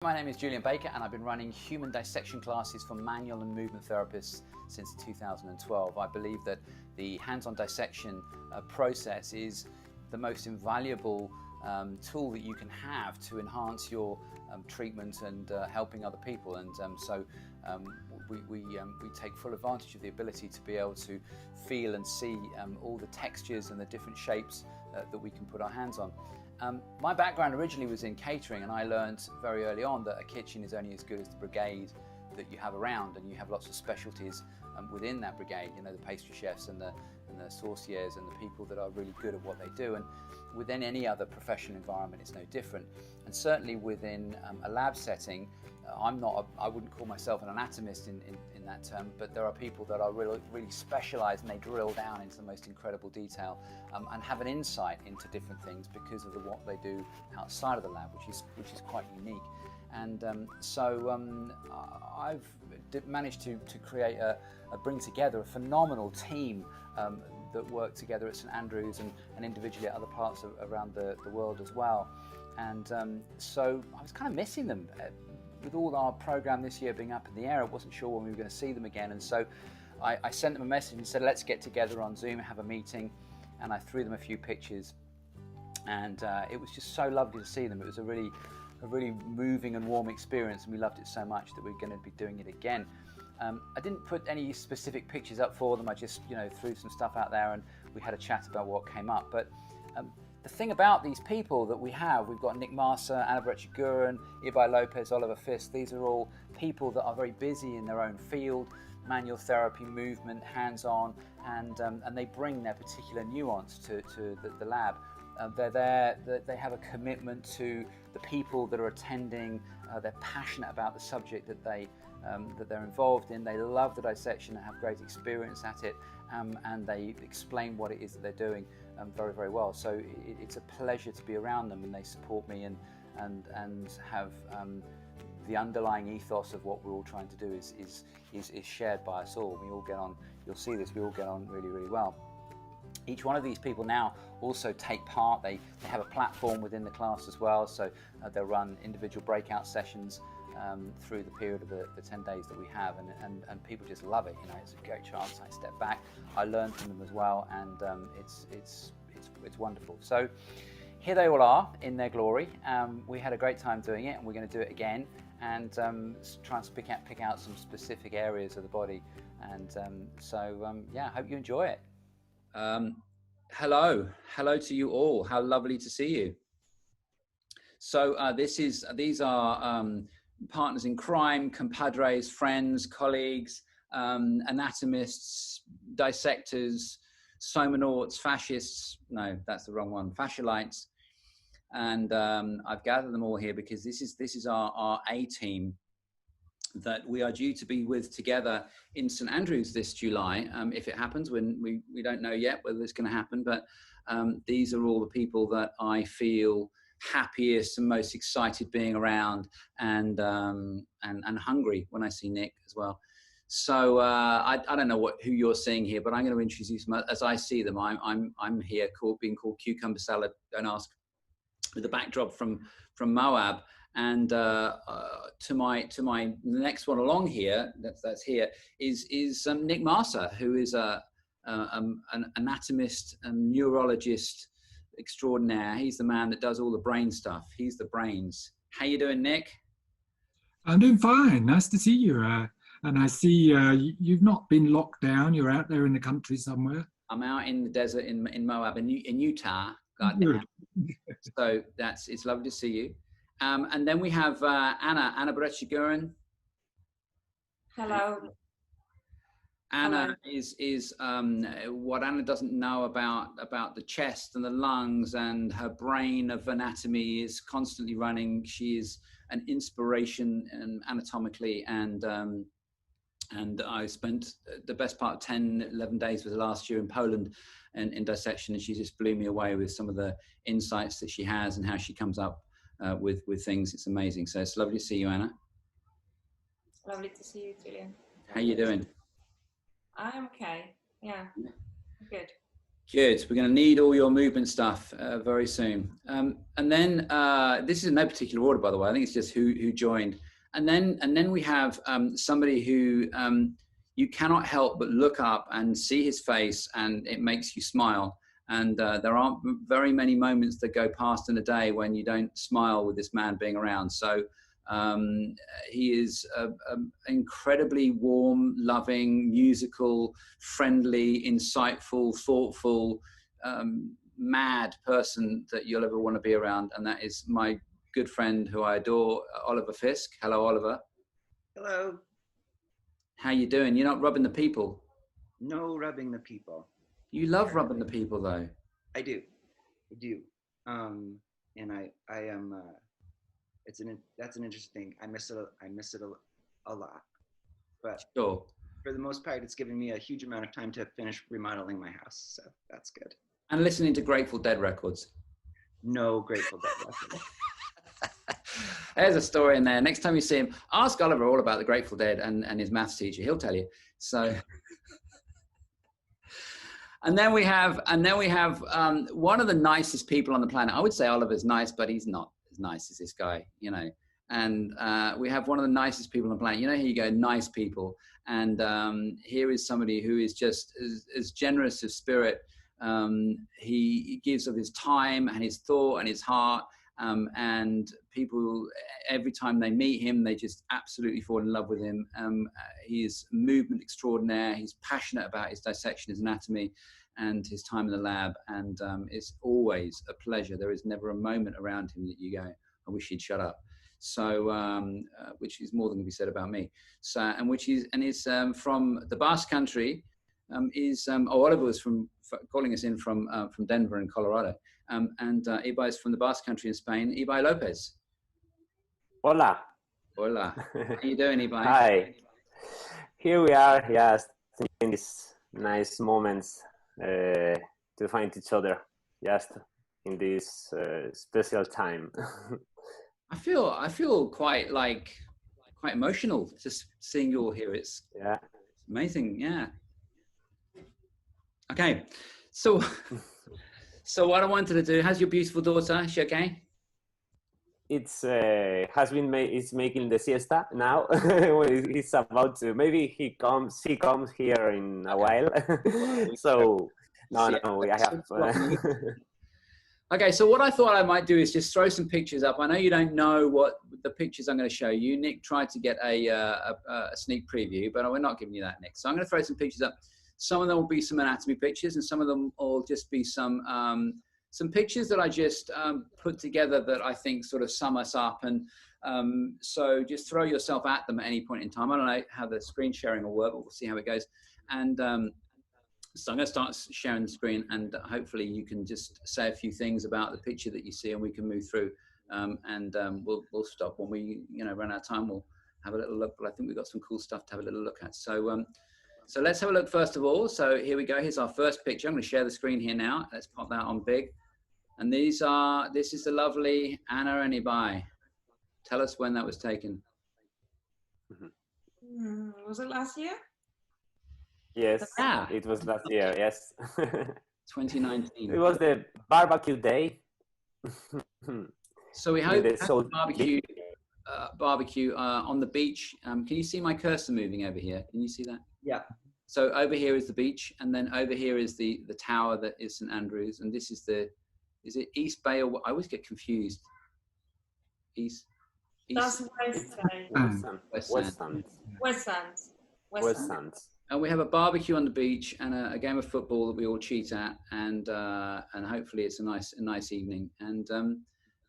My name is Julian Baker and I've been running human dissection classes for manual and movement therapists since 2012. I believe that the hands-on dissection process is the most invaluable tool that you can have to enhance your treatment and helping other people, and so we take full advantage of the ability to be able to feel and see all the textures and the different shapes that we can put our hands on. My background originally was in catering, and I learned very early on that a kitchen is only as good as the brigade that you have around, and you have lots of specialties within that brigade, you know, the pastry chefs and the sauciers and the people that are really good at what they do. And within any other professional environment it's no different, and certainly within a lab setting, I wouldn't call myself an anatomist in that term, but there are people that are really specialised, and they drill down into the most incredible detail and have an insight into different things because of what they do outside of the lab, which is quite unique. And so I've managed to create bring together a phenomenal team that work together at St Andrews and individually at other parts around the world as well. And so I was kind of missing them. With all our program this year being up in the air, I wasn't sure when we were going to see them again, and so I sent them a message and said, let's get together on Zoom, have a meeting, and I threw them a few pictures, and it was just so lovely to see them. It was a really moving and warm experience, and we loved it so much that we're going to be doing it again. I didn't put any specific pictures up for them. I just threw some stuff out there, and we had a chat about what came up. But the thing about these people that we've got Nick Marsa, Anna Brecha-Guren, Ibai Lopez, Oliver Fisk. These are all people that are very busy in their own field, manual therapy, movement, hands-on, and they bring their particular nuance to the lab. They're there, they have a commitment to the people that are attending. They're passionate about the subject that they're involved in. They love the dissection and have great experience at it, and they explain what it is that they're doing very, very well. So it's a pleasure to be around them, and they support me and have the underlying ethos of what we're all trying to do is shared by us all. We all get on, you'll see this, we all get on really, really well. Each one of these people now also take part. They have a platform within the class as well, so they'll run individual breakout sessions through the period of the 10 days that we have, and people just love it. It's a great chance. I step back, I learn from them as well, and it's wonderful. So here they all are in their glory. We had a great time doing it, and we're going to do it again, and try and pick out some specific areas of the body. And yeah, I hope you enjoy it. Hello to you all. How lovely to see you. So these are partners in crime, compadres, friends, colleagues, anatomists, dissectors, somonauts, fascists. No, that's the wrong one. Fascialites. And I've gathered them all here because this is our A team that we are due to be with together in St Andrews this July, if it happens. When we don't know yet whether it's going to happen, but these are all the people that I feel happiest and most excited being around, and hungry when I see Nick as well. So I don't know who you're seeing here, but I'm going to introduce them as I see them. I'm here being called Cucumber Salad, don't ask, with a backdrop from Moab. And to my next one along here, that's here, is Nick Marsa, who is an anatomist and neurologist extraordinaire. He's the man that does all the brain stuff. He's the brains. How you doing, Nick? I'm doing fine. Nice to see you. And I see you've not been locked down. You're out there in the country somewhere. I'm out in the desert in Moab, in Utah. God, so it's lovely to see you. And then we have Anna Brecha-Guren. Hello. Anna is what Anna doesn't know about the chest and the lungs, and her brain of anatomy is constantly running. She is an inspiration anatomically, and I spent the best part of 11 days with her last year in Poland and in dissection, and she just blew me away with some of the insights that she has and how she comes up with things. It's amazing. So it's lovely to see you, Anna. Lovely to see you, Julian. How you doing? I'm okay. Yeah, good. Good. We're going to need all your movement stuff very soon. And then this is in no particular order, by the way. I think it's just who joined. And then we have somebody who you cannot help but look up and see his face, and it makes you smile. And there aren't very many moments that go past in a day when you don't smile with this man being around. So he is an incredibly warm, loving, musical, friendly, insightful, thoughtful, mad person that you'll ever want to be around. And that is my good friend who I adore, Oliver Fisk. Hello, Oliver. Hello. How you doing? You're not rubbing the people. No rubbing the people. You love rubbing the people, though. I do. And I am. That's an interesting thing. I miss it a lot. But Sure. For the most part, it's given me a huge amount of time to finish remodeling my house. So that's good. And listening to Grateful Dead records. No Grateful Dead records. There's a story in there. Next time you see him, ask Oliver all about the Grateful Dead and his maths teacher. He'll tell you. So. And then we have one of the nicest people on the planet. I would say Oliver's nice, but he's not as nice as this guy, you know. And we have one of the nicest people on the planet. You know, here you go, nice people. And here is somebody who is just as generous of spirit. He gives of his time and his thought and his heart. And people, every time they meet him, they just absolutely fall in love with him. He's movement extraordinaire. He's passionate about his dissection, his anatomy, and his time in the lab. And it's always a pleasure. There is never a moment around him that you go, I wish he'd shut up. So, which is more than can be said about me. So, and is from the Basque Country. Oliver was calling us in from Denver in Colorado. And Ibai is from the Basque Country in Spain. Ibai Lopez. Hola. Hola. How you doing, Ibai? Hi. Here we are, just in these nice moments to find each other, just in this special time. I feel quite emotional just seeing you all here. It's amazing. Yeah. Okay. So what I wanted to do, how's your beautiful daughter? Is she okay? It's making the siesta now. He's about to, maybe she comes here in a while. So I have. Okay, so what I thought I might do is just throw some pictures up. I know you don't know what the pictures I'm going to show you. Nick tried to get a sneak preview, but we're not giving you that, Nick. So I'm going to throw some pictures up. Some of them will be some anatomy pictures, and some of them will just be some pictures that I just put together that I think sort of sum us up. And so just throw yourself at them at any point in time. I don't know how the screen sharing will work, but we'll see how it goes. And so I'm going to start sharing the screen, and hopefully you can just say a few things about the picture that you see, and we can move through. We'll stop when we run out of time. We'll have a little look, but I think we've got some cool stuff to have a little look at. So let's have a look first of all. So here we go. Here's our first picture. I'm going to share the screen here now. Let's pop that on big. And this is the lovely Anna and Ibai. Tell us when that was taken. Was it last year? Yes, it was last year, yes. 2019. It was the barbecue day. So we hope barbecue on the beach. Can you see my cursor moving over here? Can you see that? Yeah. So over here is the beach, and then over here is the tower that is St. Andrews, and this is is it East Bay, or I always get confused. East. That's West Sand. West Sand. And we have a barbecue on the beach and a game of football that we all cheat at, and hopefully it's a nice evening. And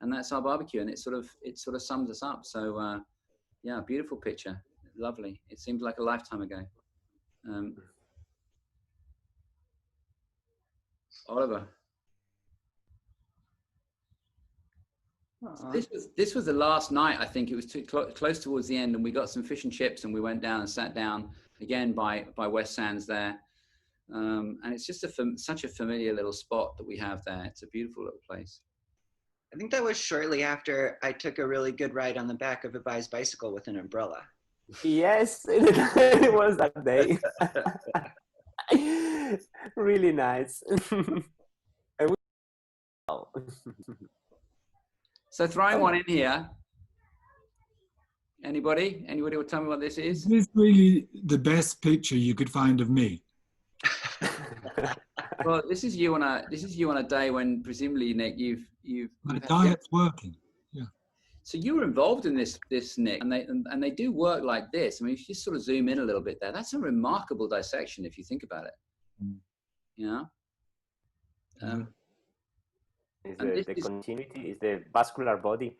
that's our barbecue, and it sort of sums us up. So yeah, beautiful picture, lovely. It seemed like a lifetime ago. Oliver. This was the last night. I think it was close towards the end, and we got some fish and chips, and we went down and sat down again by West Sands there. And it's just such a familiar little spot that we have there. It's a beautiful little place. I think that was shortly after I took a really good ride on the back of Ibai's bicycle with an umbrella. Yes, it was that day. Really nice. So throwing one in here. Anybody will tell me what this is? This is really the best picture you could find of me. Well, this is you on a day when presumably, Nick, you've My diet's working. Yeah. So you were involved in this, Nick, and they do work like this. I mean, if you just sort of zoom in a little bit there, that's a remarkable dissection if you think about it. You know. The continuity is the vascular body.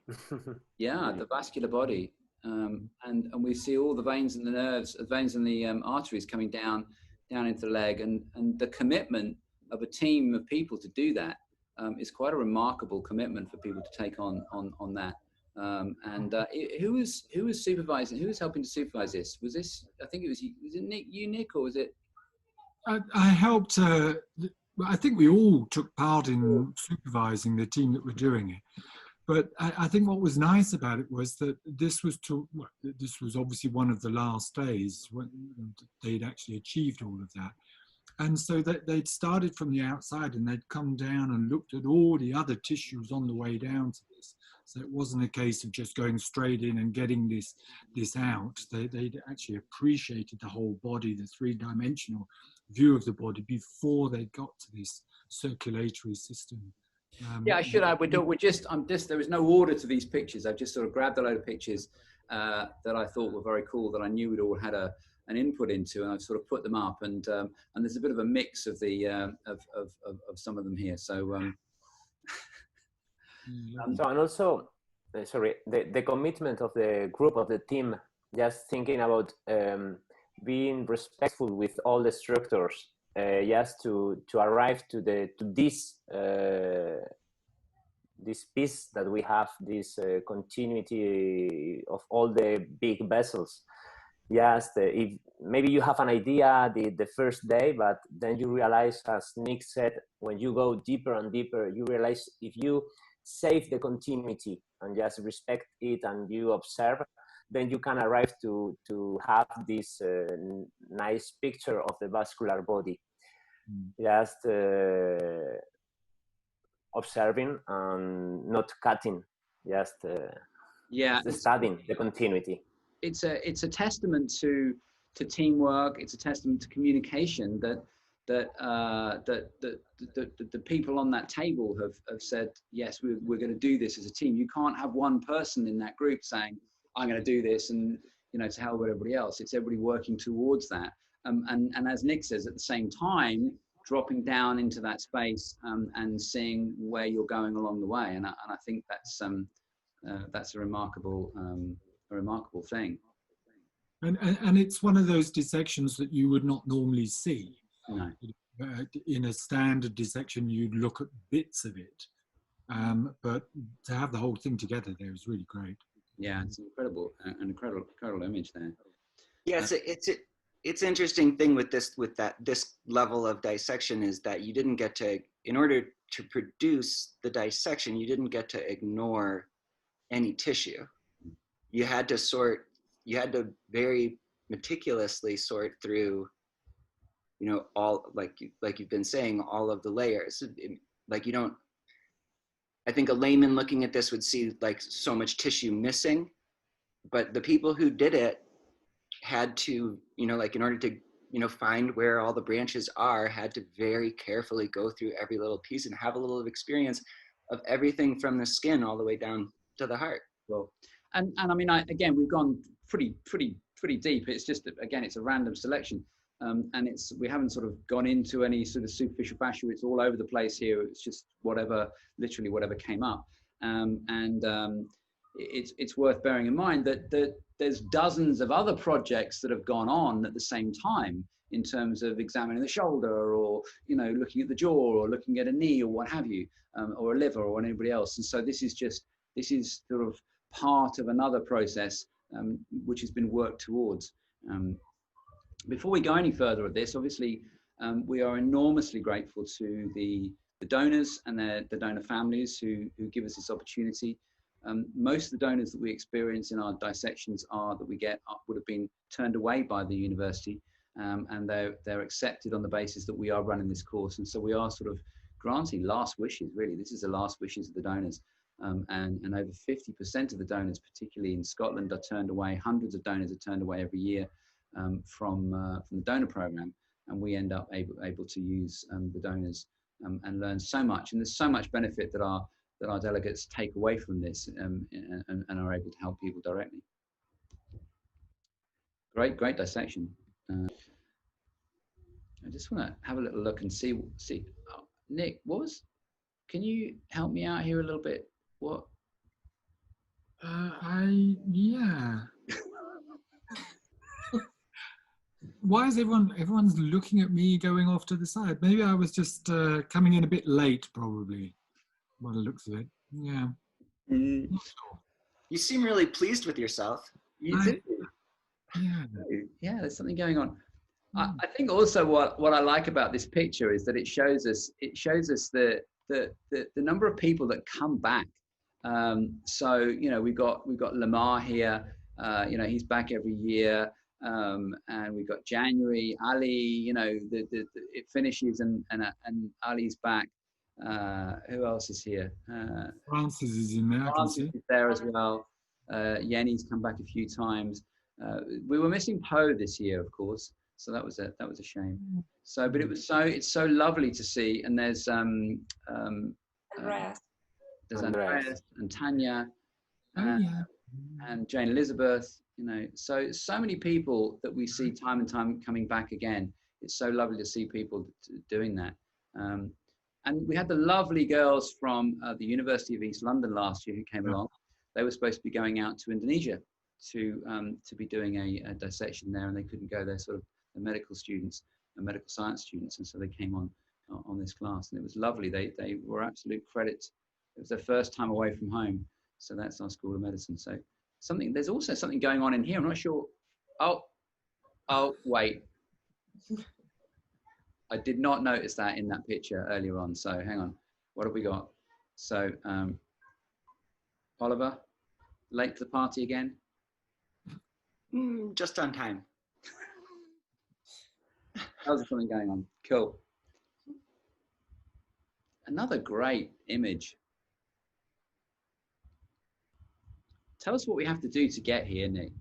Yeah, the vascular body, and we see all the veins and the nerves, veins and the arteries coming down into the leg, and the commitment of a team of people to do that is quite a remarkable commitment for people to take on that. Who was supervising? Who was helping to supervise this? Was this? I think it was it Nick? You, Nick, or was it? I helped. I think we all took part in supervising the team that were doing it. But I think what was nice about it was that this was obviously one of the last days when they'd actually achieved all of that. And so that they'd started from the outside and they'd come down and looked at all the other tissues on the way down to this. So it wasn't a case of just going straight in and getting this out. They'd actually appreciated the whole body, the three-dimensional view of the body before they got to this circulatory system. Yeah, I should add. There was no order to these pictures. I've just sort of grabbed a load of pictures that I thought were very cool, that I knew we'd all had an input into, and I've sort of put them up. And there's a bit of a mix of the of some of them here. So. So, and also, sorry, the commitment of the group, of the team, just thinking about being respectful with all the structures, just to arrive to this piece that we have, this continuity of all the big vessels. Just if maybe you have an idea the first day, but then you realize, as Nick said, when you go deeper and deeper, you realize if you save the continuity and just respect it and you observe, then you can arrive to have this nice picture of the vascular body. Just observing and not cutting, just studying the continuity. It's a testament to teamwork. It's a testament to communication that the people on that table have said, yes, we're going to do this as a team. You can't have one person in that group saying, I'm going to do this, and to hell with everybody else. It's everybody working towards that. And as Nick says, at the same time, dropping down into that space and seeing where you're going along the way. And I think that's a remarkable thing. And it's one of those dissections that you would not normally see. No. In a standard dissection, you'd look at bits of it, but to have the whole thing together there is really great. Yeah, it's incredible image there. Yeah, it's interesting thing with this level of dissection is that you didn't get to, in order to produce the dissection, you didn't get to ignore any tissue. You had to very meticulously sort through, all, like you've been saying, all of the layers. I think a layman looking at this would see like so much tissue missing, but the people who did it had to, in order to, find where all the branches are, had to very carefully go through every little piece and have a little experience of everything from the skin all the way down to the heart. Well, and I mean, again, we've gone pretty deep. It's just, again, it's a random selection. And we haven't sort of gone into any sort of superficial fascia. It's all over the place here. It's just literally whatever came up. It's worth bearing in mind that there's dozens of other projects that have gone on at the same time in terms of examining the shoulder, or looking at the jaw, or looking at a knee, or what have you, or a liver, or anybody else. And so this is sort of part of another process which has been worked towards. Before we go any further with this, obviously, we are enormously grateful to the donors and the donor families who give us this opportunity. Most of the donors that we experience in our dissections that we get would have been turned away by the university, and they're accepted on the basis that we are running this course. And so we are sort of granting last wishes, really. This is the last wishes of the donors. And over 50% of the donors, particularly in Scotland, are turned away. Hundreds of donors are turned away every year from the donor program. And we end up able to use the donors and learn so much. And there's so much benefit that our delegates take away from this and are able to help people directly. Great dissection. I just want to have a little look and see. Oh, Nick, can you help me out here a little bit? What? Yeah. Why is everyone's looking at me going off to the side? Maybe I was just coming in a bit late, probably, by the looks of it. Yeah. You seem really pleased with yourself. You do. Yeah, there's something going on. I think also what I like about this picture is that it shows us the number of people that come back. So we've got Lamar here. He's back every year. And we've got January, Ali. It finishes and Ali's back. Who else is here? Francis is in there. Francis is there as well. Yenny's come back a few times. We were missing Poe this year, of course, so that was a shame. So, but it's so lovely to see. And there's Andreas. There's Andreas and Tanya, and Jane Elizabeth. So many people that we see time and time coming back again. It's so lovely to see people doing that. And we had the lovely girls from the University of East London last year who came along. They were supposed to be going out to Indonesia to be doing a dissection there, and they couldn't go. They're sort of the medical students and medical science students, and so they came on this class, and it was lovely. They were absolute credit. It was their first time away from home, so that's our School of Medicine. So there's also something going on in here. I'm not sure. Oh, wait. I did not notice that in that picture earlier on. So hang on. What have we got? So Oliver, late to the party again? Just on time. How's something going on? Cool. Another great image. Tell us what we have to do to get here, Nick.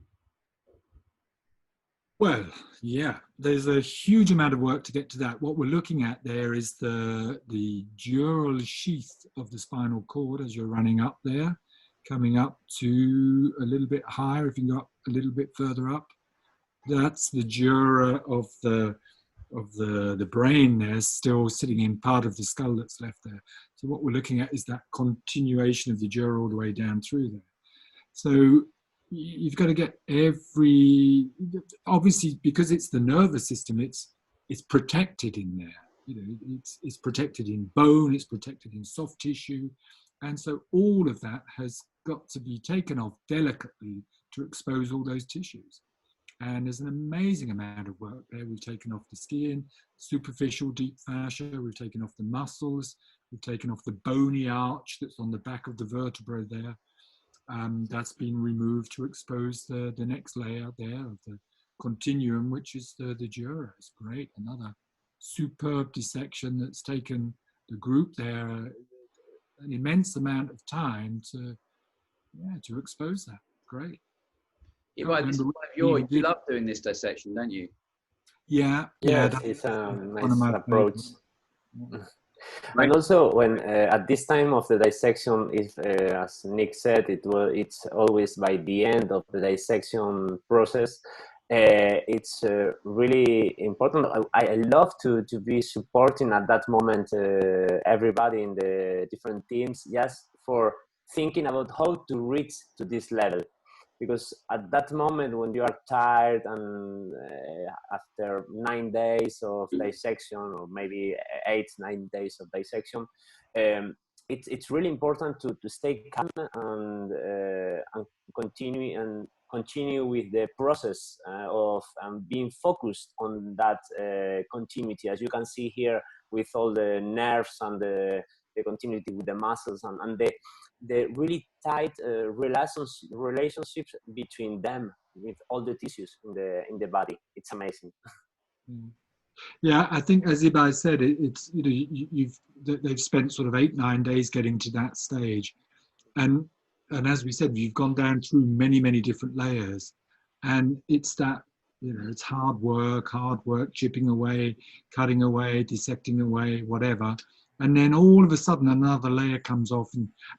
Well, yeah, there's a huge amount of work to get to that. What we're looking at there is the dural sheath of the spinal cord as you're running up there, coming up to a little bit higher. If you go up a little bit further up, that's the dura of the brain there, still sitting in part of the skull that's left there. So what we're looking at is that continuation of the dura all the way down through there. So you've got to get obviously, because it's the nervous system, it's protected in there. It's protected in bone, it's protected in soft tissue, and so all of that has got to be taken off delicately to expose all those tissues. And there's an amazing amount of work there. We've taken off the skin, superficial deep fascia, we've taken off the muscles, we've taken off the bony arch that's on the back of the vertebra there. That's been removed to expose the next layer there of the continuum, which is the dura. It's great. Another superb dissection that's taken the group there an immense amount of time to expose that. Great. Yeah, right, this is one of you love doing this dissection, don't you? Yeah. It's a nice approach. And also, when at this time of the dissection, as Nick said, it's always by the end of the dissection process. It's really important. I love to be supporting at that moment everybody in the different teams, just for thinking about how to reach to this level. Because at that moment when you are tired and after 9 days of dissection, or maybe 8-9 days of dissection, it's really important to stay calm and continue with the process of being focused on that continuity, as you can see here with all the nerves and the continuity with the muscles and the really tight relationships between them with all the tissues in the body. It's amazing. Yeah, I think as Ibai said, it's, you know, they've spent sort of 8-9 days getting to that stage, and as we said, you've gone down through many different layers, and it's that, you know, it's hard work, chipping away, cutting away, dissecting away, whatever, and then all of a sudden another layer comes off,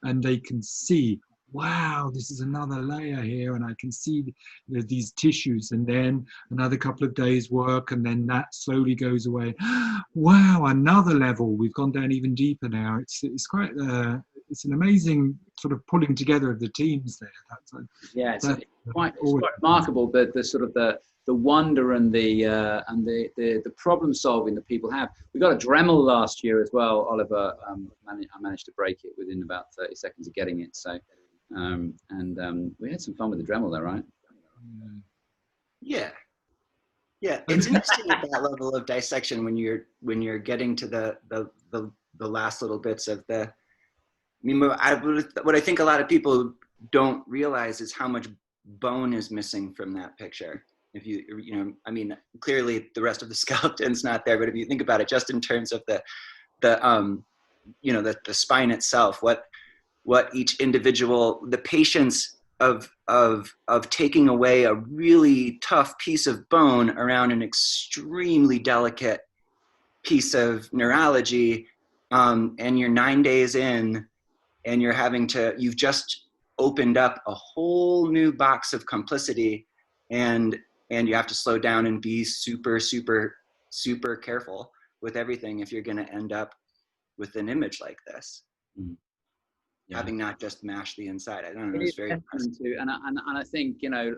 and they can see, wow, this is another layer here, and I can see, you know, these tissues, and then another couple of days work, and then that slowly goes away. Wow, another level. We've gone down even deeper now. It's quite it's an amazing sort of pulling together of the teams there. It's quite remarkable, the sort of the wonder and the problem solving that people have. We got a Dremel last year as well, Oliver. I managed to break it within about 30 seconds of getting it. So, we had some fun with the Dremel there, right? Yeah. It's interesting at that level of dissection when you're getting to the last little bits of the. I mean, what I think a lot of people don't realize is how much bone is missing from that picture. If you know, I mean, clearly the rest of the skeleton's not there, but if you think about it, just in terms of the you know, the spine itself, what each individual, the patience of taking away a really tough piece of bone around an extremely delicate piece of neurology, and you're 9 days in, and you've just opened up a whole new box of complicity, and you have to slow down and be super careful with everything if you're going to end up with an image like this. Having not just mashed the inside. I don't know, it's very impressive. And I think, you know,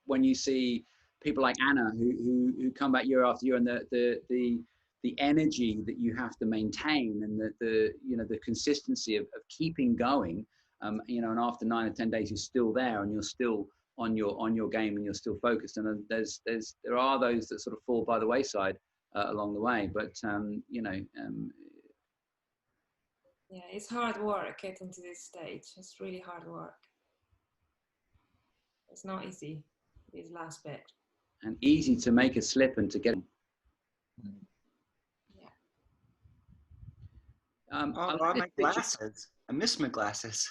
when you see people like Anna who come back year after year, and the energy that you have to maintain, and the you know, the consistency of keeping going, you know, and after 9 or 10 days you're still there, and you're still on your game, and you're still focused. And there are those that sort of fall by the wayside along the way, but you know, yeah, it's hard work getting to this stage. It's really hard work. It's not easy, this last bit. And easy to make a slip and to get. Yeah. My glasses. I miss my glasses.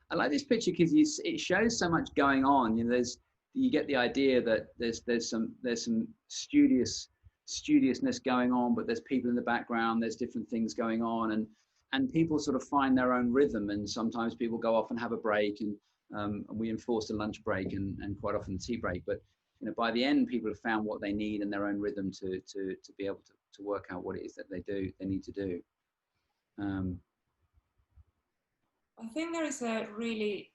I like this picture because it shows so much going on. You know, you get the idea that there's some studiousness going on, but there's people in the background. There's different things going on, and people sort of find their own rhythm. And sometimes people go off and have a break, and we enforce a lunch break and quite often a tea break. But you know, by the end, people have found what they need and their own rhythm to be able to work out what it is that they need to do. I think there is a really,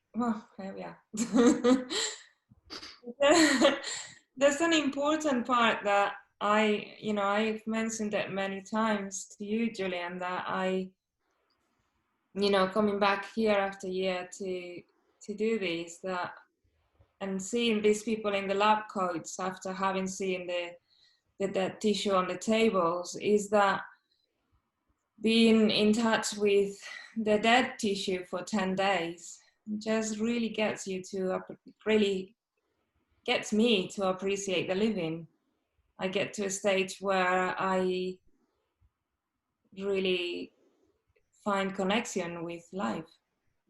there's an important part that I've mentioned it many times to you, Julian, that coming back year after year to do this, and seeing these people in the lab coats after having seen the dead tissue on the tables, is that being in touch with the dead tissue for 10 days just really gets me to appreciate the living. I get to a stage where I really find connection with life.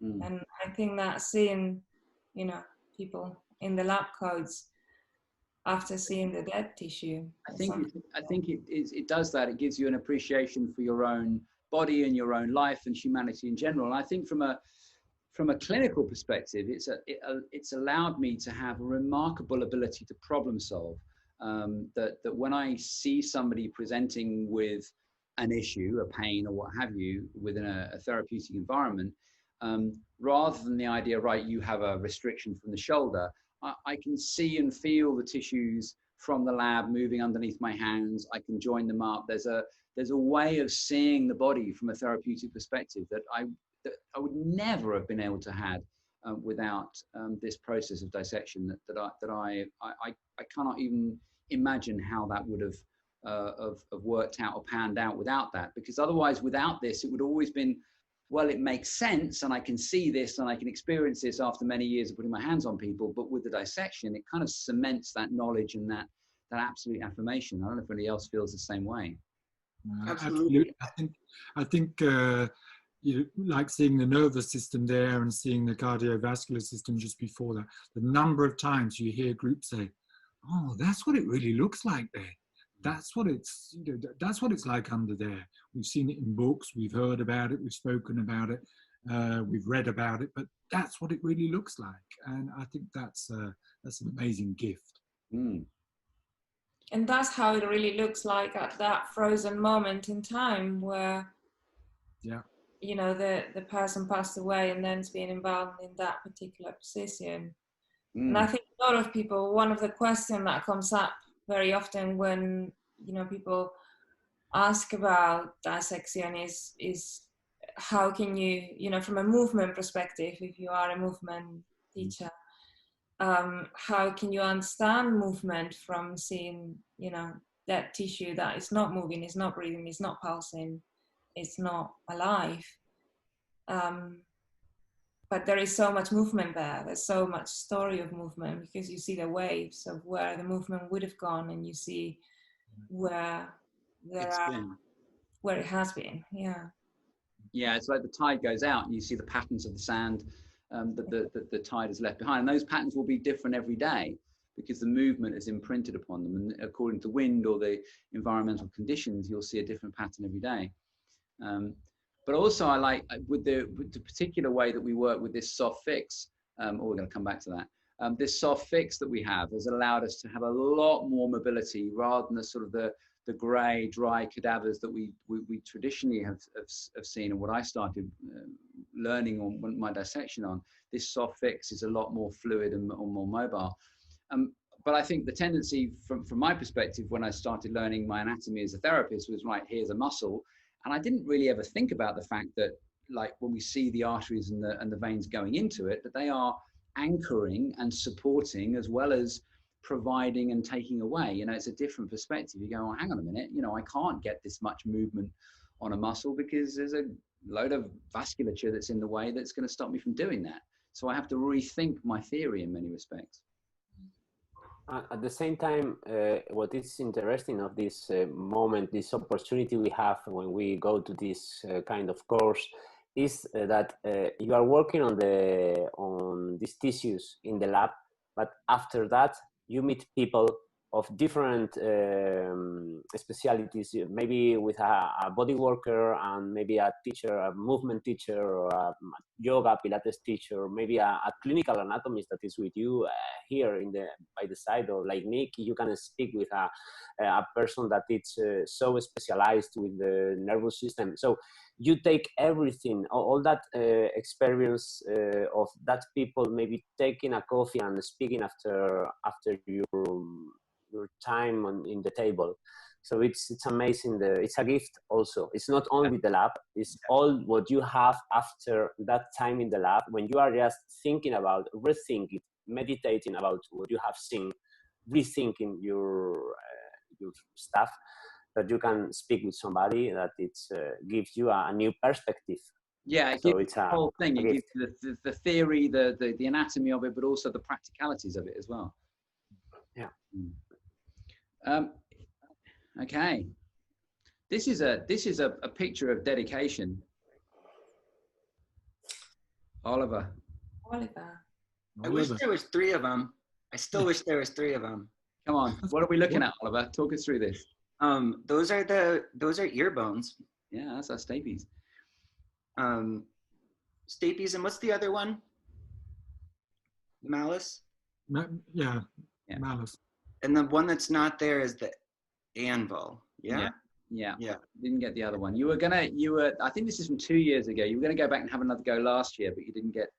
And I think that seeing, people in the lab coats after seeing the dead tissue. I think it does that. It gives you an appreciation for your own body and your own life and humanity in general. And I think from a clinical perspective, it's allowed me to have a remarkable ability to problem solve. That when I see somebody presenting with an issue, a pain or what have you, within a therapeutic environment, rather than the idea, right, you have a restriction from the shoulder, I can see and feel the tissues from the lab moving underneath my hands. I can join them up. There's a way of seeing the body from a therapeutic perspective that I would never have been able to have without this process of dissection. That I cannot even imagine how that would have worked out or panned out without that. Because otherwise, without this, it would always been, well, it makes sense, and I can see this, and I can experience this after many years of putting my hands on people. But with the dissection, it kind of cements that knowledge and that absolute affirmation. I don't know if anybody else feels the same way. Absolutely. I think you like seeing the nervous system there and seeing the cardiovascular system just before that. The number of times you hear groups say, "Oh, that's what it really looks like there. That's what it's, you know, that's what it's like under there." We've seen it in books, we've heard about it, we've spoken about it, we've read about it, but that's what it really looks like. And I think that's an amazing gift. Mm. And that's how it really looks like at that frozen moment in time where, you know, the person passed away and then it's being involved in that particular position. And I think a lot of people, one of the questions that comes up very often when, you know, people ask about dissection is how can you, you know, from a movement perspective, if you are a movement teacher, how can you understand movement from seeing, you know, that tissue that is not moving, is not breathing, is not pulsing, it's not alive. But there is so much movement there. There's so much story of movement because you see the waves of where the movement would have gone, and you see where where it has been. Yeah. Yeah, it's like the tide goes out and you see the patterns of the sand that the tide has left behind. And those patterns will be different every day because the movement is imprinted upon them. And according to wind or the environmental conditions, you'll see a different pattern every day. But also I like with the particular way that we work with this soft fix, we're going to come back to that. This soft fix that we have has allowed us to have a lot more mobility rather than the sort of the grey, dry cadavers that we traditionally have seen, and what I started learning on my dissection on. This soft fix is a lot more fluid and more mobile. But I think the tendency from my perspective when I started learning my anatomy as a therapist was, right, here's a muscle. And I didn't really ever think about the fact that, like, when we see the arteries and the veins going into it, that they are anchoring and supporting as well as providing and taking away. You know, it's a different perspective. You go, oh, hang on a minute, you know, I can't get this much movement on a muscle because there's a load of vasculature that's in the way that's going to stop me from doing that. So I have to rethink my theory in many respects. At the same time, what is interesting of this moment, this opportunity we have when we go to this kind of course, is that you are working on these tissues in the lab, but after that you meet people of different specialities, maybe with a body worker and maybe a teacher, a movement teacher, or a yoga Pilates teacher, or maybe a clinical anatomist that is with you here by the side, or like Nick, you can speak with a person that is so specialized with the nervous system. So you take everything, all that experience of that people maybe taking a coffee and speaking after your time in the table. So it's amazing. It's a gift also. It's not only the lab, it's all what you have after that time in the lab, when you are just thinking about, rethinking, meditating about what you have seen, rethinking your stuff, that you can speak with somebody that it gives you a new perspective. Yeah, it so gives it's the whole thing. It gives you the theory, the anatomy of it, but also the practicalities of it as well. Yeah. Okay. This is a picture of dedication. Are Oliver. I wish there was 3 of them. I still wish there was 3 of them. Come on, what are we looking at, Oliver? Talk us through this. Those are ear bones. Yeah, that's our stapes. Stapes, and what's the other one? Malleus? Yeah, malleus. And the one that's not there is the anvil. Yeah. Didn't get the other one. I think this is from 2 years ago. You were going to go back and have another go last year, but you didn't get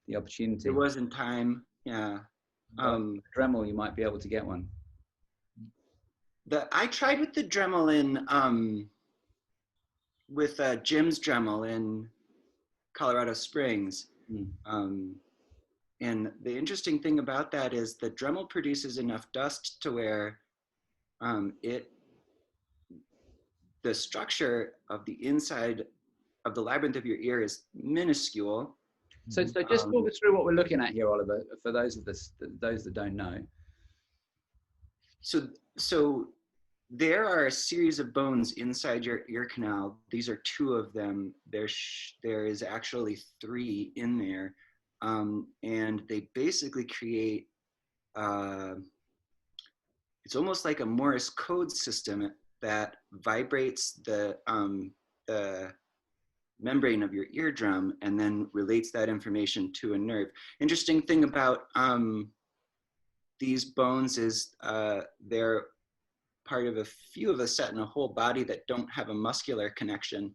the opportunity. It wasn't time. Yeah. Dremel, you might be able to get one. I tried with the Dremel with Jim's Dremel in Colorado Springs. And the interesting thing about that is the Dremel produces enough dust to where the structure of the inside of the labyrinth of your ear is minuscule. So just talk us through what we're looking at here, Oliver, for those that don't know. So there are a series of bones inside your ear canal. These are two of them. There is actually three in there, and they basically create. It's almost like a Morse code system that vibrates the membrane of your eardrum and then relates that information to a nerve. Interesting thing about these bones is they're part of a few of a set in a whole body that don't have a muscular connection.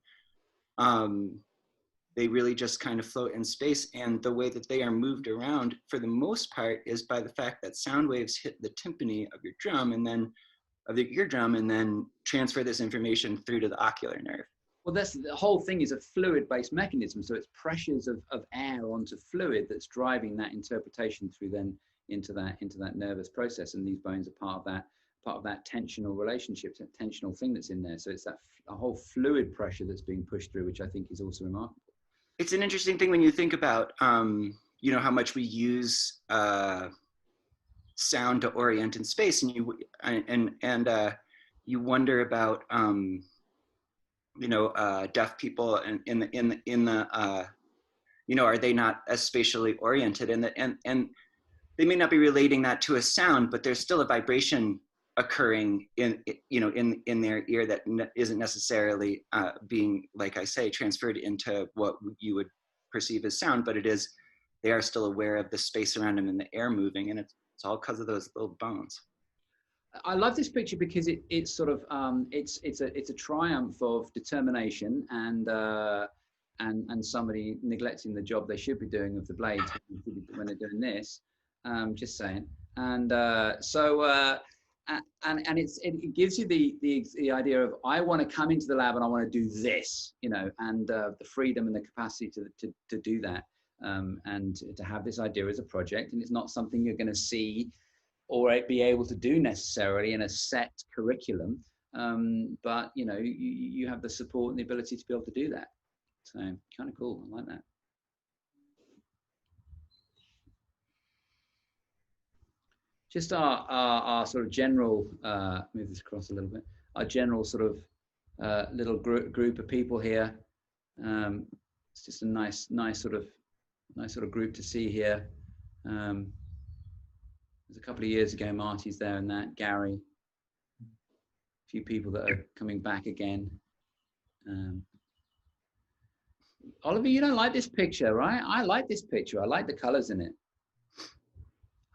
They really just kind of float in space, and the way that they are moved around for the most part is by the fact that sound waves hit the tympani of your drum and then of the eardrum and then transfer this information through to the ocular nerve. Well, that's the whole thing is a fluid-based mechanism. So it's pressures of air onto fluid that's driving that interpretation through then into that nervous process. And these bones are part of that tensional relationship, that tensional thing that's in there. So it's that a whole fluid pressure that's being pushed through, which I think is also remarkable. It's an interesting thing when you think about, you know, how much we use sound to orient in space, and you wonder about, you know, deaf people in the you know, are they not as spatially oriented? And they may not be relating that to a sound, but there's still a vibration occurring in, you know, in their ear that isn't necessarily being, like I say, transferred into what you would perceive as sound, but it is, they are still aware of the space around them and the air moving, and it's all because of those little bones. I love this picture because it's sort of it's a triumph of determination and somebody neglecting the job they should be doing of the blades when they're doing this. Just saying. And and it gives you the idea of, I want to come into the lab and I want to do this, you know, and the freedom and the capacity to do that, and to have this idea as a project, and it's not something you're going to see or be able to do necessarily in a set curriculum, but you know, you have the support and the ability to be able to do that. So kind of cool. I like that. Just our sort of general, move this across a little bit, our general sort of little group of people here. It's just a nice sort of group to see here. There's a couple of years ago, Marty's there and that, Gary, a few people that are coming back again. Oliver, you don't like this picture, right? I like this picture. I like the colors in it.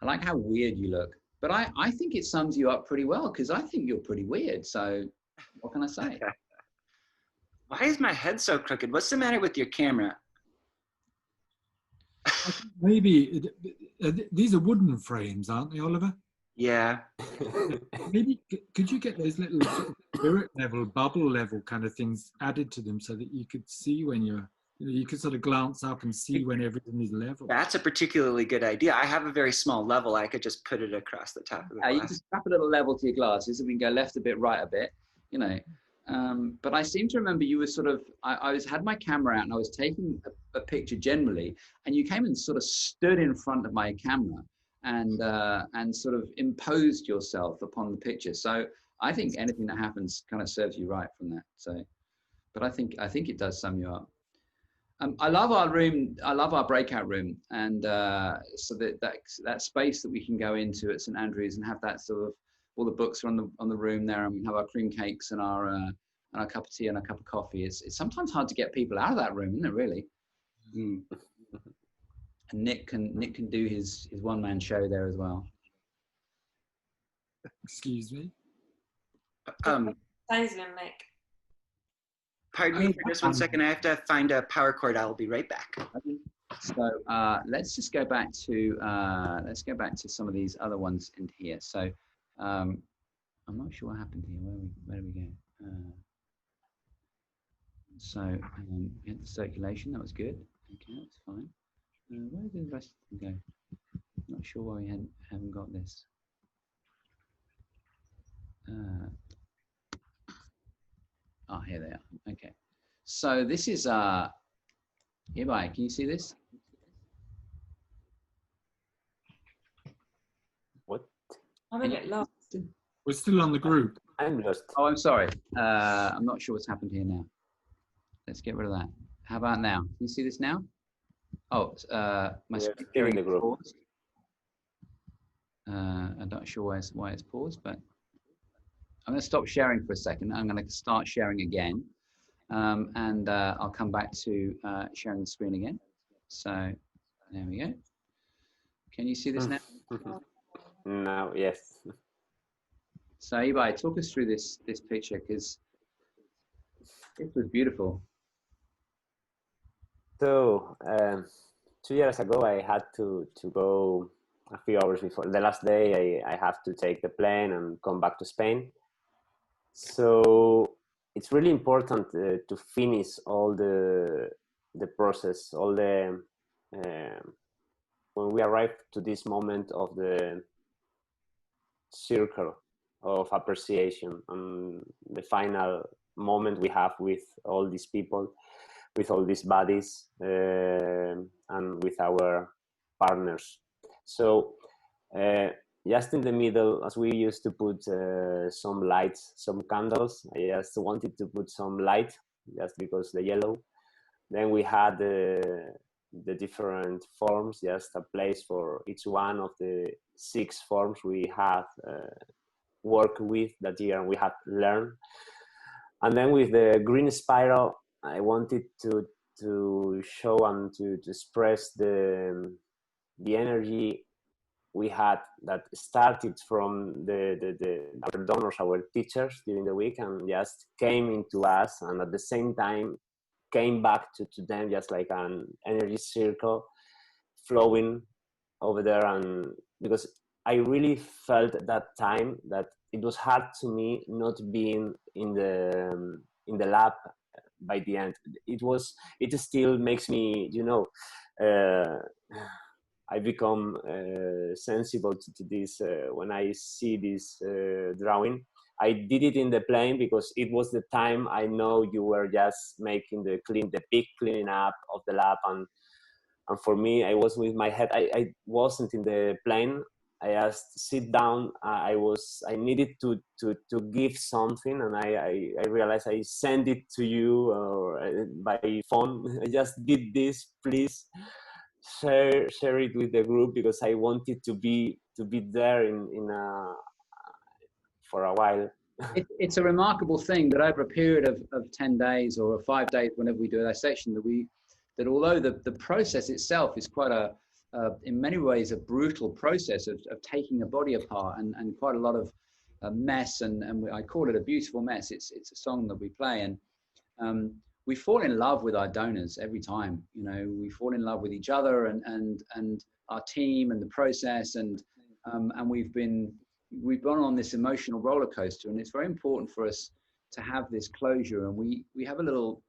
I like how weird you look, but I think it sums you up pretty well, because I think you're pretty weird. So what can I say? Why is my head so crooked? What's the matter with your camera? Maybe these are wooden frames, aren't they, Oliver? Yeah. Maybe could you get those little sort of spirit level, bubble level kind of things added to them so that you could see when you're, you know, you could sort of glance up and see when everything is level. That's a particularly good idea. I have a very small level. I could just put it across the top of the glass. You just strap a little level to your glasses, and we can go left a bit, right a bit, you know. But I seem to remember you were sort of, I had my camera out and I was taking a picture generally, and you came and sort of stood in front of my camera and sort of imposed yourself upon the picture. So I think anything that happens kind of serves you right from that. So, but I think it does sum you up. I love our room. I love our breakout room, and so that space that we can go into at St Andrews and have that sort of, all the books are on the room there, and we have our cream cakes and our cup of tea and a cup of coffee. It's sometimes hard to get people out of that room, isn't it? Really. Mm. And Nick can do his one-man show there as well. Excuse me. Thanks, Nick. Pardon me for just 1 second. I have to find a power cord. I will be right back. Okay. So let's just go back to some of these other ones in here. So I'm not sure what happened here. Where do we go? So we had the circulation. That was good. Okay, that's fine. Where did the rest of them go? Not sure why we haven't got this. Here they are. Okay. So this is Ibai, can you see this? What? I'm a bit lost. We're still on the group. I'm lost. Oh, I'm sorry. I'm not sure what's happened here now. Let's get rid of that. How about now? Can you see this now? Oh, my We're screen still in sharing the is group. paused. I'm not sure why it's paused, but I'm going to stop sharing for a second. I'm going to start sharing again, and I'll come back to sharing the screen again. So there we go. Can you see this now? Now, yes. So Ibai, talk us through this picture, because it was beautiful. So 2 years ago, I had to go a few hours before the last day. I have to take the plane and come back to Spain. So it's really important to finish all the process, all the when we arrive to this moment of the circle of appreciation and the final moment we have with all these people, with all these bodies, and with our partners. So just in the middle, as we used to put some lights, some candles, I just wanted to put some light, just because the yellow. Then we had the different forms, just a place for each one of the 6 forms we had worked with that year and we had learned. And then with the green spiral, I wanted to show and to express the energy we had that started from our donors, our teachers during the week, and just came into us, and at the same time came back to them, just like an energy circle flowing over there. And because I really felt at that time that it was hard to me not being in the lab by the end. It still makes me, I become sensible to this when I see this drawing. I did it in the plane because it was the time I know you were just making the big cleaning up of the lab, and for me, I was with my head. I wasn't in the plane. I just sit down. I needed to give something, and I realized I sent it to you by phone. I just did this. Please share it with the group, because I wanted to be there for a while. It's a remarkable thing that over a period of 10 days or 5 days, whenever we do a dissection, that although the process itself is quite in many ways a brutal process of taking a body apart and quite a lot of mess, and I call it a beautiful mess. It's a song that we play, and we fall in love with our donors every time. We fall in love with each other and our team and the process, and we've been on this emotional roller coaster, and it's very important for us to have this closure. And we have a little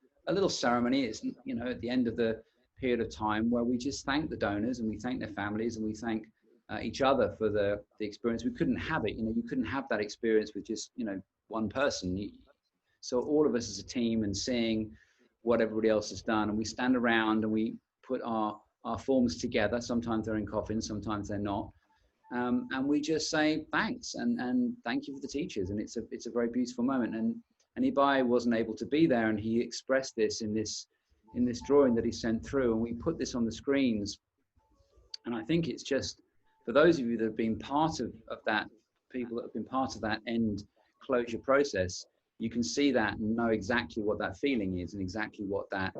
ceremony. It's at the end of the period of time where we just thank the donors and we thank their families and we thank each other for the experience. We couldn't have it. You couldn't have that experience with just one person. So all of us as a team, and seeing what everybody else has done, and we stand around and we put our forms together. Sometimes they're in coffins, sometimes they're not. And we just say thanks and thank you for the teachers, and it's a very beautiful moment. And Ibai wasn't able to be there, and he expressed this in this drawing that he sent through, and we put this on the screens. And I think it's just for those of you that have been part of that, people that have been part of that end closure process, you can see that and know exactly what that feeling is and exactly what that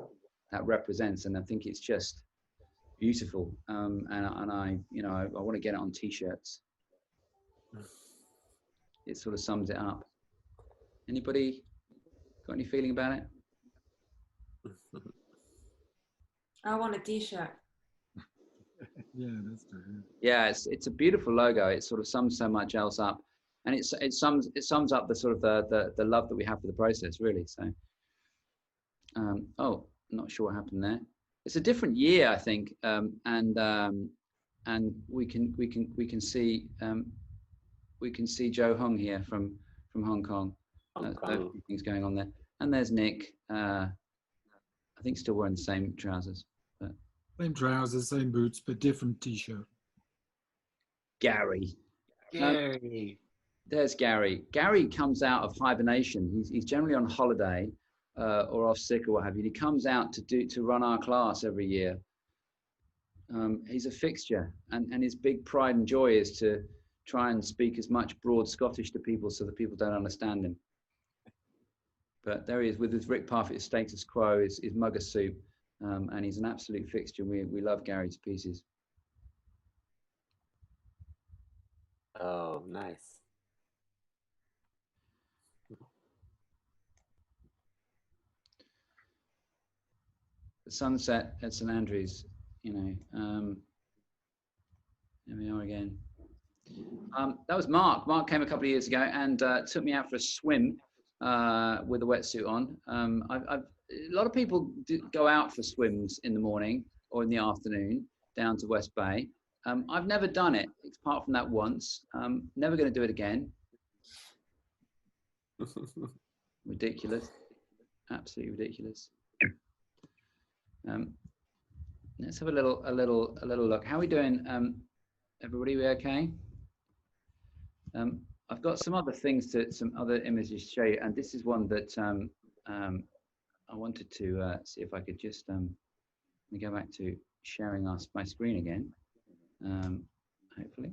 represents. And I think it's just beautiful, and I want to get it on t-shirts. It sort of sums it up. Anybody got any feeling about it? I want a t-shirt. Yeah, that's true. Yeah, it's a beautiful logo. It sort of sums so much else up, and it sums up the sort of the love that we have for the process, really. So oh, I'm not sure what happened there. It's a different year, I think, and we can see Joe Hung here from Hong Kong. Things going on there, and there's Nick. I think still wearing the same trousers. But Same trousers, same boots, but different t-shirt. Gary. There's Gary. Gary comes out of hibernation. He's generally on holiday or off sick or what have you. He comes out to run our class every year. He's a fixture, and his big pride and joy is to try and speak as much broad Scottish to people so that people don't understand him. But there he is with his Rick Parfitt status quo, his mug of soup, and he's an absolute fixture. We love Gary to pieces. Oh, nice. The sunset at St Andrews, you know. There we are again. That was Mark. Mark came a couple of years ago and took me out for a swim with a wetsuit on. A lot of people go out for swims in the morning or in the afternoon down to West Bay. I've never done it, apart from that once. Never going to do it again. Ridiculous. Absolutely ridiculous. Let's have a little look. How are we doing? Everybody, we okay? I've got some other images to show you, and this is one that I wanted to see if I could just let me go back to sharing my screen again, hopefully.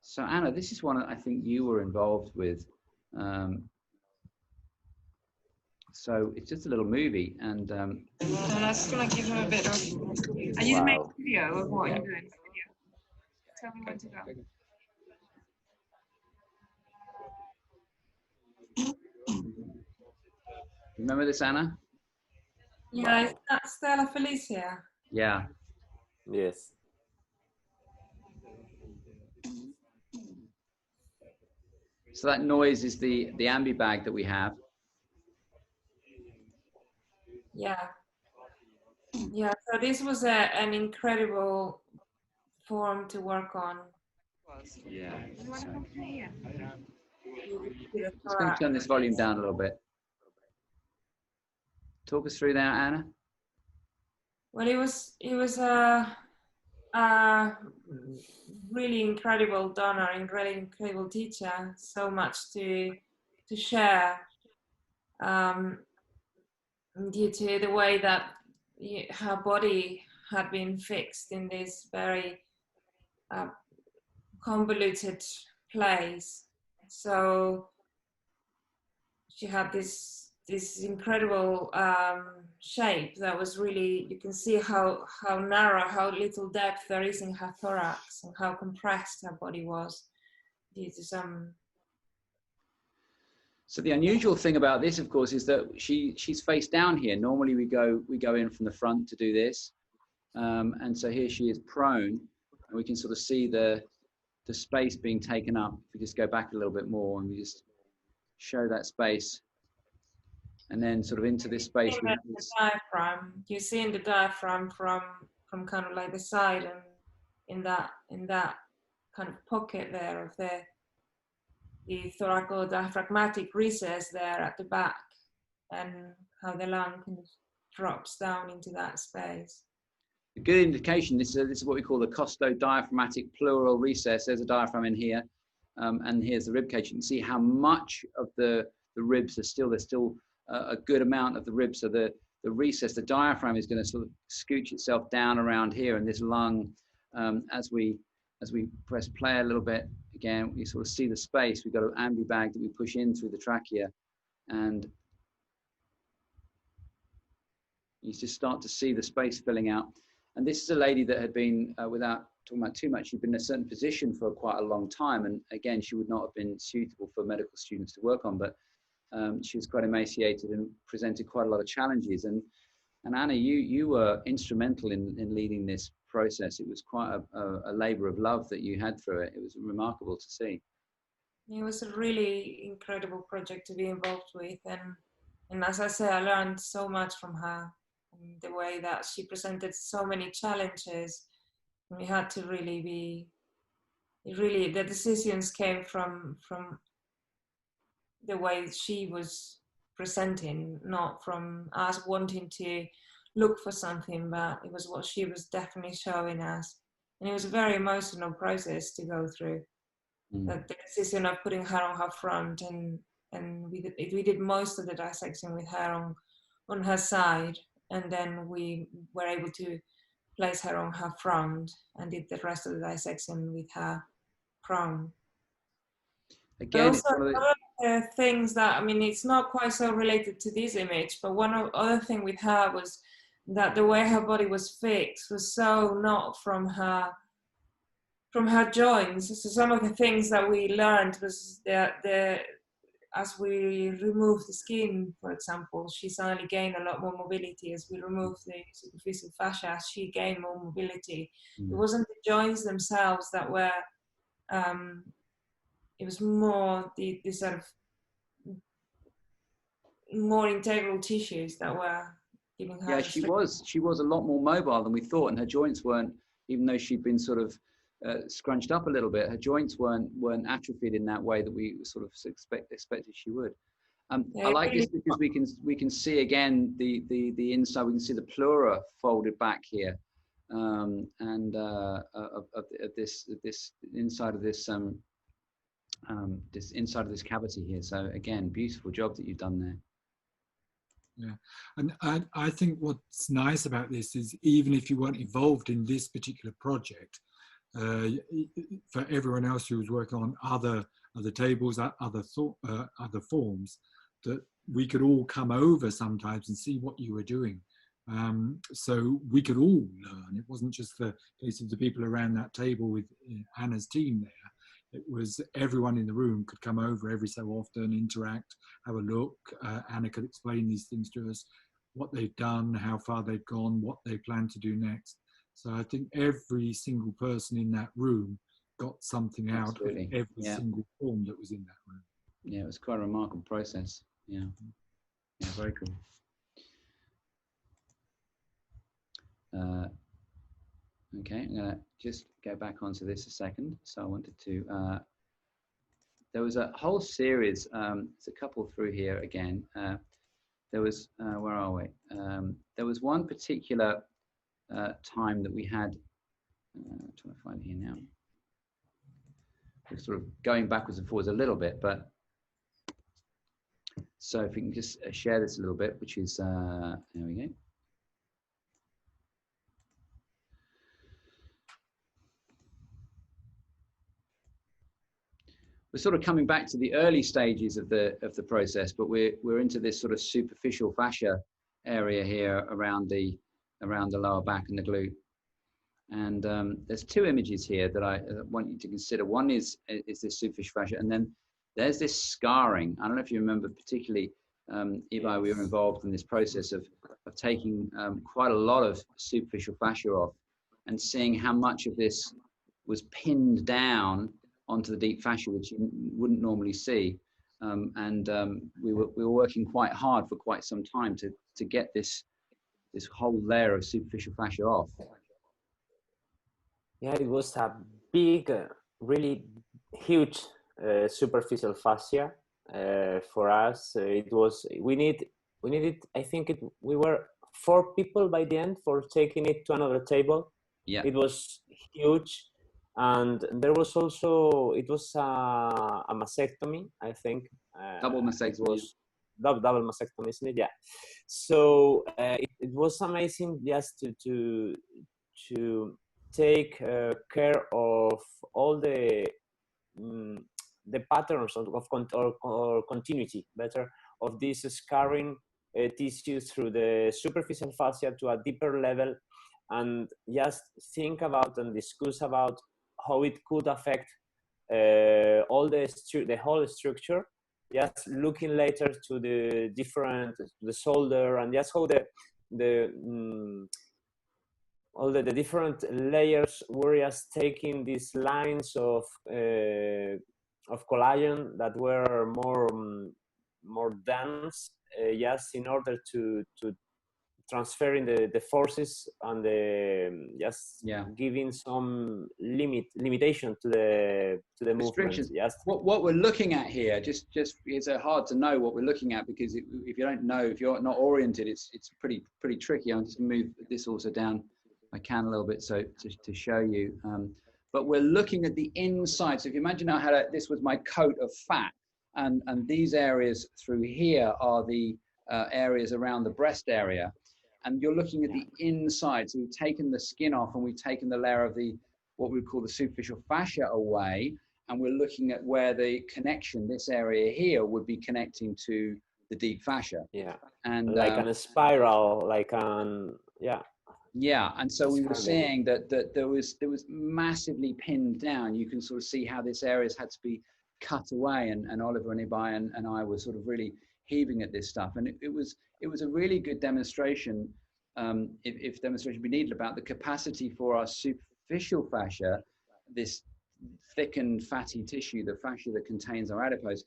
So Anna, this is one I think you were involved with. So it's just a little movie, and I just want to give him a bit of. Are you making a video of what you're doing? Tell me when to go. Remember this, Anna? Yeah, is that Stella Felicia? Yeah. Yes. So that noise is the ambi bag that we have. Yeah. Yeah, so this was an incredible form to work on. Yeah. Let's going to turn this volume down a little bit. Talk us through that, Anna. Well, it was a really incredible donor and really incredible teacher. So much to share due to the way that her body had been fixed in this very convoluted place. So she had this incredible shape that was really, you can see how narrow, how little depth there is in her thorax, and how compressed her body was due to some. So the unusual thing about this, of course, is that she's face down here. Normally we go in from the front to do this, and so here she is prone, and we can sort of see the space being taken up. If we just go back a little bit more, and we just show that space. And then sort of into this space. The diaphragm. You see in the diaphragm from kind of like the side, and in that kind of pocket there of the thoraco-diaphragmatic recess there at the back, and how the lung kind of drops down into that space. A good indication. This is what we call the Costo diaphragmatic pleural recess. There's a diaphragm in here, and here's the rib cage. You can see how much of the ribs are still. There's still a good amount of the ribs, so the recess, the diaphragm is going to sort of scooch itself down around here, and this lung, as we press play a little bit, again, we sort of see the space. We've got an ambi bag that we push in through the trachea, and you just start to see the space filling out. And this is a lady that had been, without talking about too much, she'd been in a certain position for quite a long time, and again, she would not have been suitable for medical students to work on, but she was quite emaciated and presented quite a lot of challenges. And Anna, you were instrumental in leading this process. It was quite a labor of love that you had through it. It was remarkable to see. It was a really incredible project to be involved with, and as I say, I learned so much from her, and the way that she presented so many challenges. We had to really the decisions came from the way she was presenting, not from us wanting to look for something, but it was what she was definitely showing us. And it was a very emotional process to go through. that the decision of putting her on her front, and we did most of the dissection with her on her side, and then we were able to place her on her front and did the rest of the dissection with her prone. But Again, also, it's one of the, one of the things that, I mean, it's not quite so related to this image, but other thing with her was that the way her body was fixed was so not from her joints. So some of the things that we learned was that as we remove the skin, for example, she suddenly gained a lot more mobility. As we removed the superficial fascia, she gained more mobility. It wasn't the joints themselves that were, it was more the sort of more integral tissues that were giving her. yeah, she was a lot more mobile than we thought, and her joints weren't, even though she'd been sort of scrunched up a little bit, her joints weren't atrophied in that way that we sort of expected she would. Yeah, I like this because we can see again the inside. We can see the pleura folded back here, and of this inside of this this inside of this cavity here. So again, beautiful job that you've done there. Yeah, and I think what's nice about this is, even if you weren't involved in this particular project, for everyone else who was working on other tables, other forms, that we could all come over sometimes and see what you were doing. So we could all learn. It wasn't just the case of the people around that table with Anna's team there. It was everyone in the room could come over every so often, interact, have a look. Anna could explain these things to us, what they've done, how far they've gone, what they plan to do next. So I think every single person in that room got something out of every single form that was in that room. Yeah, it was quite a remarkable process. Yeah, very cool. Okay, I'm gonna just go back onto this a second. So I wanted to, there was a whole series, there's a couple through here again. There was, where are we? There was one particular time that we had, I'm trying to find it here now. We're sort of going backwards and forwards a little bit, but so if we can just share this a little bit, which is, there we go. We're sort of coming back to the early stages of the process, but we're into this sort of superficial fascia area here around the lower back and the glute. And there's two images here that I want you to consider. One is this superficial fascia, and then there's this scarring. I don't know if you remember, particularly Ibai, we were involved in this process of taking quite a lot of superficial fascia off and seeing how much of this was pinned down onto the deep fascia, which you wouldn't normally see. We were working quite hard for quite some time to get this whole layer of superficial fascia off. Yeah, it was a big, really huge superficial fascia for us. It was, we needed, I think we were 4 people by the end for taking it to another table. Yeah, it was huge. And there was also, it was a mastectomy, I think. Double mastectomy. It was double mastectomy, isn't it? Yeah. So it was amazing just to take care of all the patterns or continuity, better, of this scarring tissues through the superficial fascia to a deeper level, and just think about and discuss about how it could affect all the whole structure. Just looking later to the shoulder, and just how all the different layers were just taking these lines of collagen that were more dense, just in order to transferring the forces and giving some limitation to the movement. Yes. What we're looking at here, just it's hard to know what we're looking at, because if you don't know, if you're not oriented, it's pretty tricky. I'm just gonna move this also down. I can a little bit so to show you. but we're looking at the inside. So if you imagine I had this was my coat of fat, and these areas through here are the areas around the breast area, and you're looking at the inside. So we've taken the skin off, and we've taken the layer of the what we call the superficial fascia away, and we're looking at where the connection, this area here, would be connecting to the deep fascia. Yeah, and like on a spiral, like on yeah, and so we were seeing that there was massively pinned down. You can sort of see how this area's had to be cut away, and Oliver and Ibai and I were sort of really heaving at this stuff, and it was a really good demonstration, if demonstration be needed, about the capacity for our superficial fascia, this thickened fatty tissue, the fascia that contains our adipose,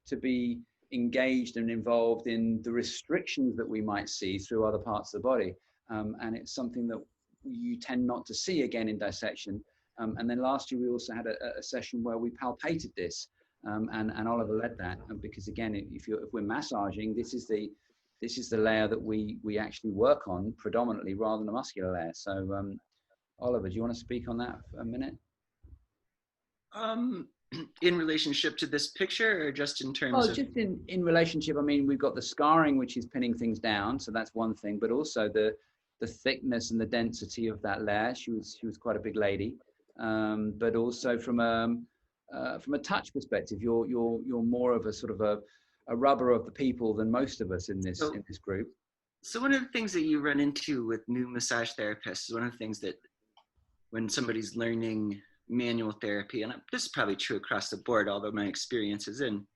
to be engaged and involved in the restrictions that we might see through other parts of the body. And it's something that you tend not to see again in dissection. And then last year we also had a session where we palpated this, and Oliver led that, because again, if we're massaging, this is the layer that we actually work on predominantly, rather than a muscular layer. So Oliver, do you want to speak on that for a minute? In relationship to this picture, or just in terms Oh, of? just in relationship. I mean, we've got the scarring, which is pinning things down, so that's one thing, but also the thickness and the density of that layer. She was quite a big lady, but also from a touch perspective, you're more of a sort of a rubber of the people than most of us in this group. So one of the things that you run into with new massage therapists is one of the things that when somebody's learning manual therapy, and this is probably true across the board, although my experience is in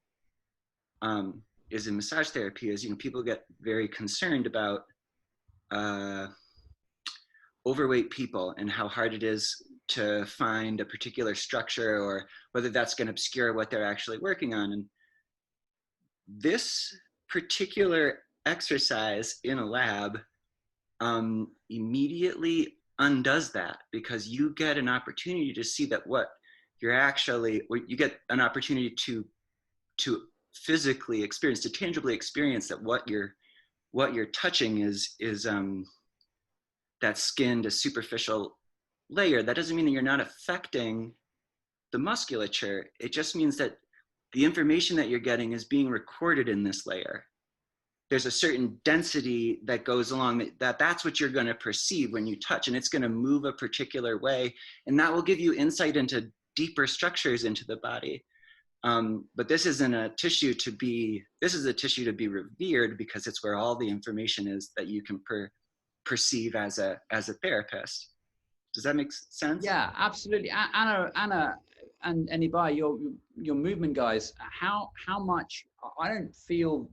massage therapy, is, people get very concerned about overweight people and how hard it is to find a particular structure, or whether that's going to obscure what they're actually working on. And this particular exercise in a lab immediately undoes that, because you get an opportunity to see that you get an opportunity to physically experience, to tangibly experience that what you're touching is that skinned, a superficial layer. That doesn't mean that you're not affecting the musculature. It just means that the information that you're getting is being recorded in this layer. There's a certain density that goes along that's what you're going to perceive when you touch, and it's going to move a particular way, and that will give you insight into deeper structures into the body. But this isn't a tissue to be, this is a tissue to be revered, because it's where all the information is that you can perceive as a therapist. Does that make sense? Yeah, absolutely. Anna and Ibai, your movement guys, how much, I don't feel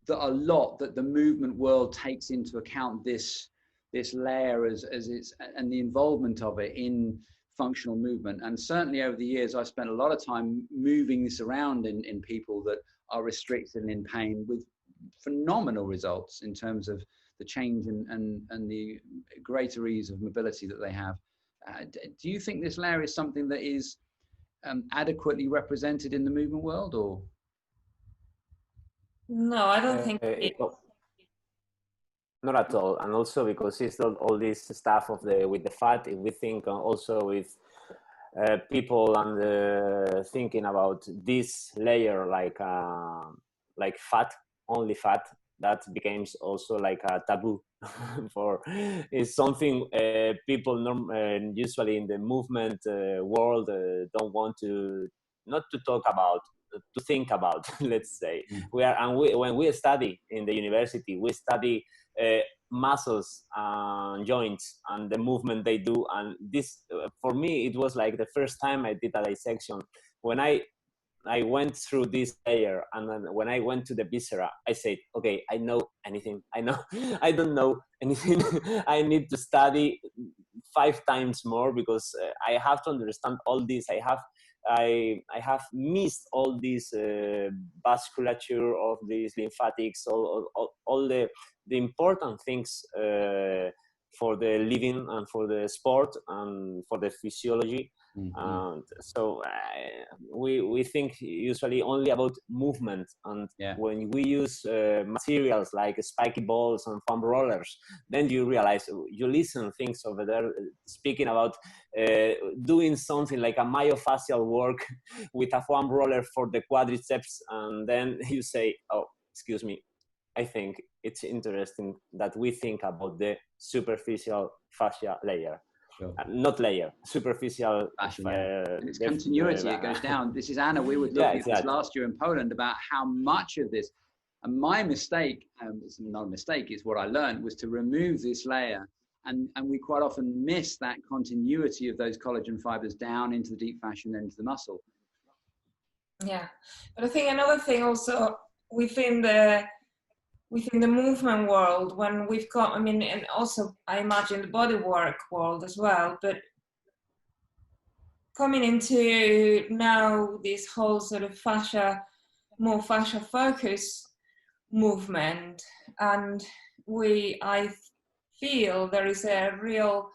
that a lot that the movement world takes into account this layer as it's, and the involvement of it in functional movement. And certainly over the years, I've spent a lot of time moving this around in people that are restricted and in pain, with phenomenal results in terms of the change and the greater ease of mobility that they have. Do you think this layer is something that is adequately represented in the movement world, or? No, I don't think not at all. And also because it's all this stuff with the fat, if we think also with people and thinking about this layer like fat, only fat, that becomes also like a taboo for it's something people usually in the movement world don't want not to talk about, to think about. Let's say when we study in the university, we study muscles and joints and the movement they do, and this for me it was like the first time I did a dissection. When I went through this layer, and then when I went to the viscera, I said, okay, I know anything. I know I don't know anything. I need to study 5 times more, because I have to understand all this. I have missed all this vasculature of these lymphatics, all the important things for the living and for the sport and for the physiology. And so we think usually only about movement, and when we use materials like spiky balls and foam rollers, then you realize, you listen things over there speaking about doing something like a myofascial work with a foam roller for the quadriceps, and then you say, oh, excuse me, I think it's interesting that we think about the superficial fascia layer. Not layer, superficial fascia. It's continuity, it goes down. This is Anna, we were looking at this last year in Poland about how much of this, and my mistake, it's not a mistake, it's what I learned, was to remove this layer, and we quite often miss that continuity of those collagen fibers down into the deep fascia and then into the muscle. Yeah, but I think another thing also within the movement world, when we've got, I mean, and also I imagine the bodywork world as well, but coming into now this whole sort of fascia, more fascia focus movement, and I feel there is a real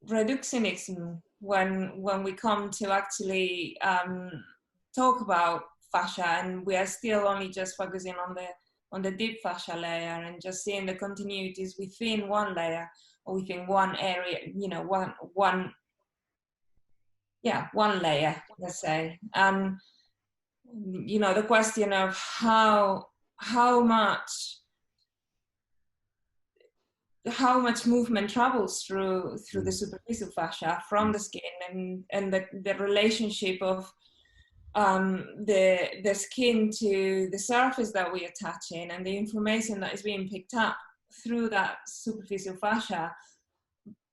reductionism when we come to actually talk about fascia, and we are still only just focusing on the deep fascia layer and just seeing the continuities within one layer or within one area, you know, one layer, let's say. And you know, the question of how much movement travels through the superficial fascia from the skin, and the relationship of the skin to the surface that we attach in, and the information that is being picked up through that superficial fascia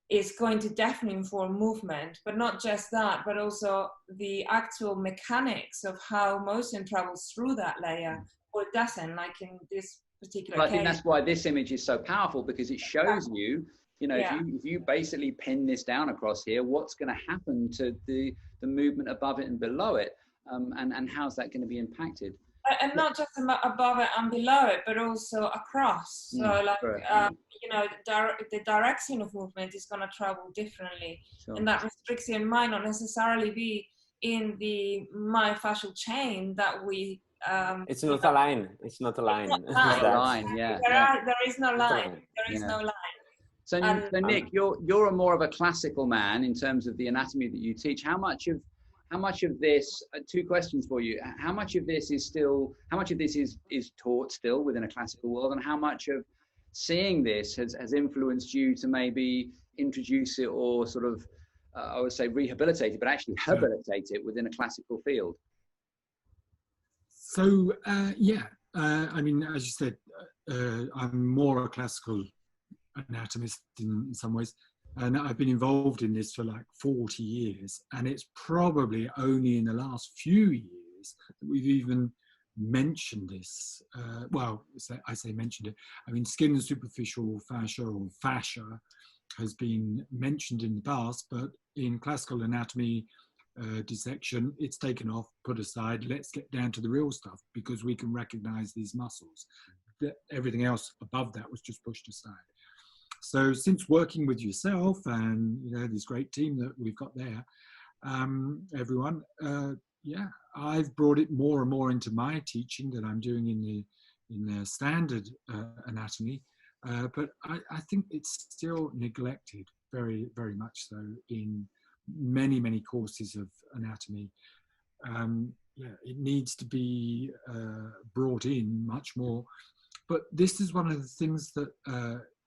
is going to definitely inform movement. But not just that, but also the actual mechanics of how motion travels through that layer, or doesn't, like in this particular case. I think that's why this image is so powerful, because it shows you, you know, if you basically pin this down across here, what's going to happen to the movement above it and below it. And how's that going to be impacted? And not just above it and below it, but also across. So, like, you know, the direction of movement is going to travel differently. Sure. And that restriction might not necessarily be in the myofascial chain that we... it's not a line. It's not a line. It's not a line, There is no line. There is no line. So, Nick, you're a more of a classical man in terms of the anatomy that you teach. How much of this, two questions for you, how much of this is taught still within a classical world, and how much of seeing this has influenced you to maybe introduce it, or sort of, I would say rehabilitate it, but actually habilitate it within a classical field? So, I mean, as you said, I'm more a classical anatomist in some ways. And I've been involved in this for like 40 years. And it's probably only in the last few years that we've even mentioned this. I say mentioned it. I mean, skin and superficial fascia, or fascia, has been mentioned in the past, but in classical anatomy dissection, it's taken off, put aside. Let's get down to the real stuff, because we can recognize these muscles. Everything else above that was just pushed aside. So since working with yourself and, you know, this great team that we've got there, everyone, I've brought it more and more into my teaching that I'm doing in the standard anatomy, but I think it's still neglected very, very much so in many, many courses of anatomy. It needs to be brought in much more. But this is one of the things that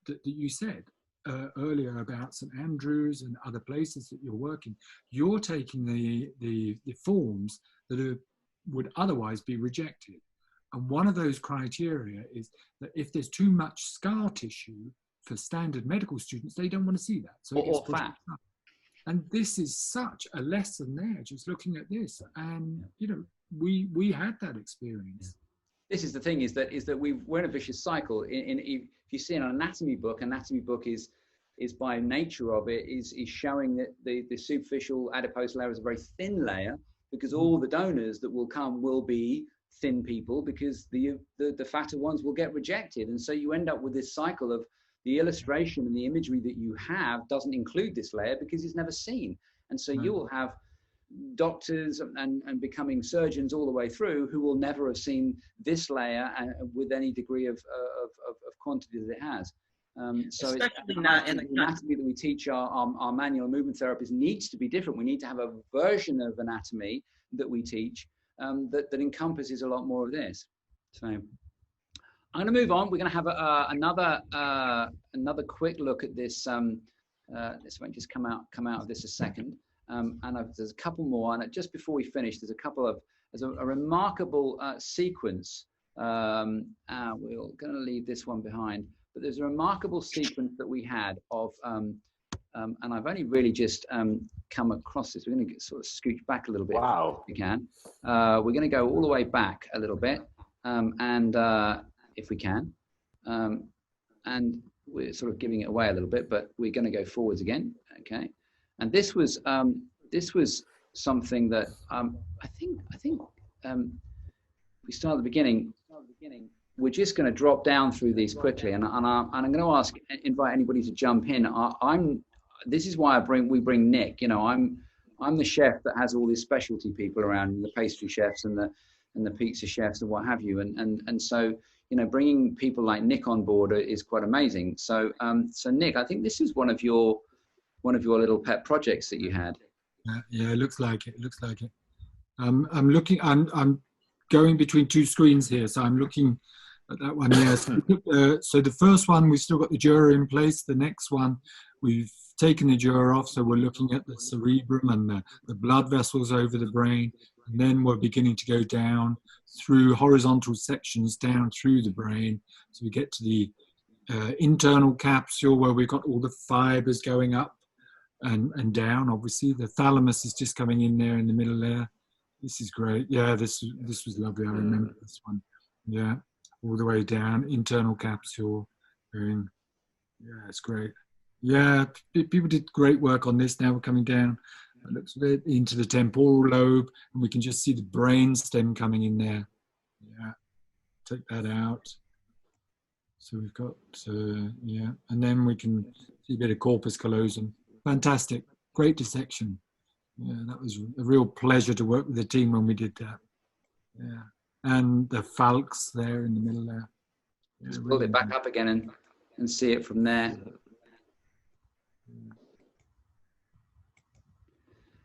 that you said earlier about St Andrews and other places that you're working. You're taking the forms that would otherwise be rejected. And one of those criteria is that if there's too much scar tissue for standard medical students, they don't want to see that. So or fat. And this is such a lesson there, just looking at this. And, you know, we had that experience. This is the thing, is that we're in a vicious cycle. If you see an anatomy book is by nature of it is showing that the superficial adipose layer is a very thin layer, because all the donors that will come will be thin people, because the fatter ones will get rejected. And so you end up with this cycle of the illustration and the imagery that you have doesn't include this layer because it's never seen. And so you will have doctors and becoming surgeons all the way through who will never have seen this layer with any degree of quantity that it has. So especially not in the anatomy that we teach our manual movement therapists needs to be different. We need to have a version of anatomy that we teach that encompasses a lot more of this. So I'm going to move on. We're going to have another quick look at this. This won't just come out of this a second. There's a couple more, and just before we finish, there's a remarkable sequence. We're going to leave this one behind, but there's a remarkable sequence that we had of, and I've only really just come across this. We're going to sort of scooch back a little bit. Wow. If we can. We're going to go all the way back a little bit, if we can, and we're sort of giving it away a little bit, but we're going to go forwards again. Okay. And this was something that I think we start at the beginning. We're just going to drop down through these quickly, and I'm going to invite anybody to jump in. This is why we bring Nick. You know, I'm the chef that has all these specialty people around, the pastry chefs and the pizza chefs and what have you, and so, you know, bringing people like Nick on board is quite amazing. So Nick, I think this is one of your little pet projects that you had. Yeah, it looks like it. I'm going between two screens here, so I'm looking at that one. Yes. So the first one, we've still got the dura in place. The next one, we've taken the dura off, so we're looking at the cerebrum and the blood vessels over the brain, and then we're beginning to go down through horizontal sections down through the brain, so we get to the internal capsule where we've got all the fibers going up and down. Obviously the thalamus is just coming in there in the middle there. This is great. Yeah, this was lovely. I remember this one. Yeah, all the way down, internal capsule going. Yeah, it's great. Yeah, people did great work on this. Now we're coming down, it looks a bit into the temporal lobe, and we can just see the brain stem coming in there. Yeah, take that out. So we've got, yeah, and then we can see a bit of corpus callosum. Fantastic, great dissection. Yeah, that was a real pleasure to work with the team when we did that. Yeah, and the falx there in the middle there. Yeah, just pull it back up again and see it from there.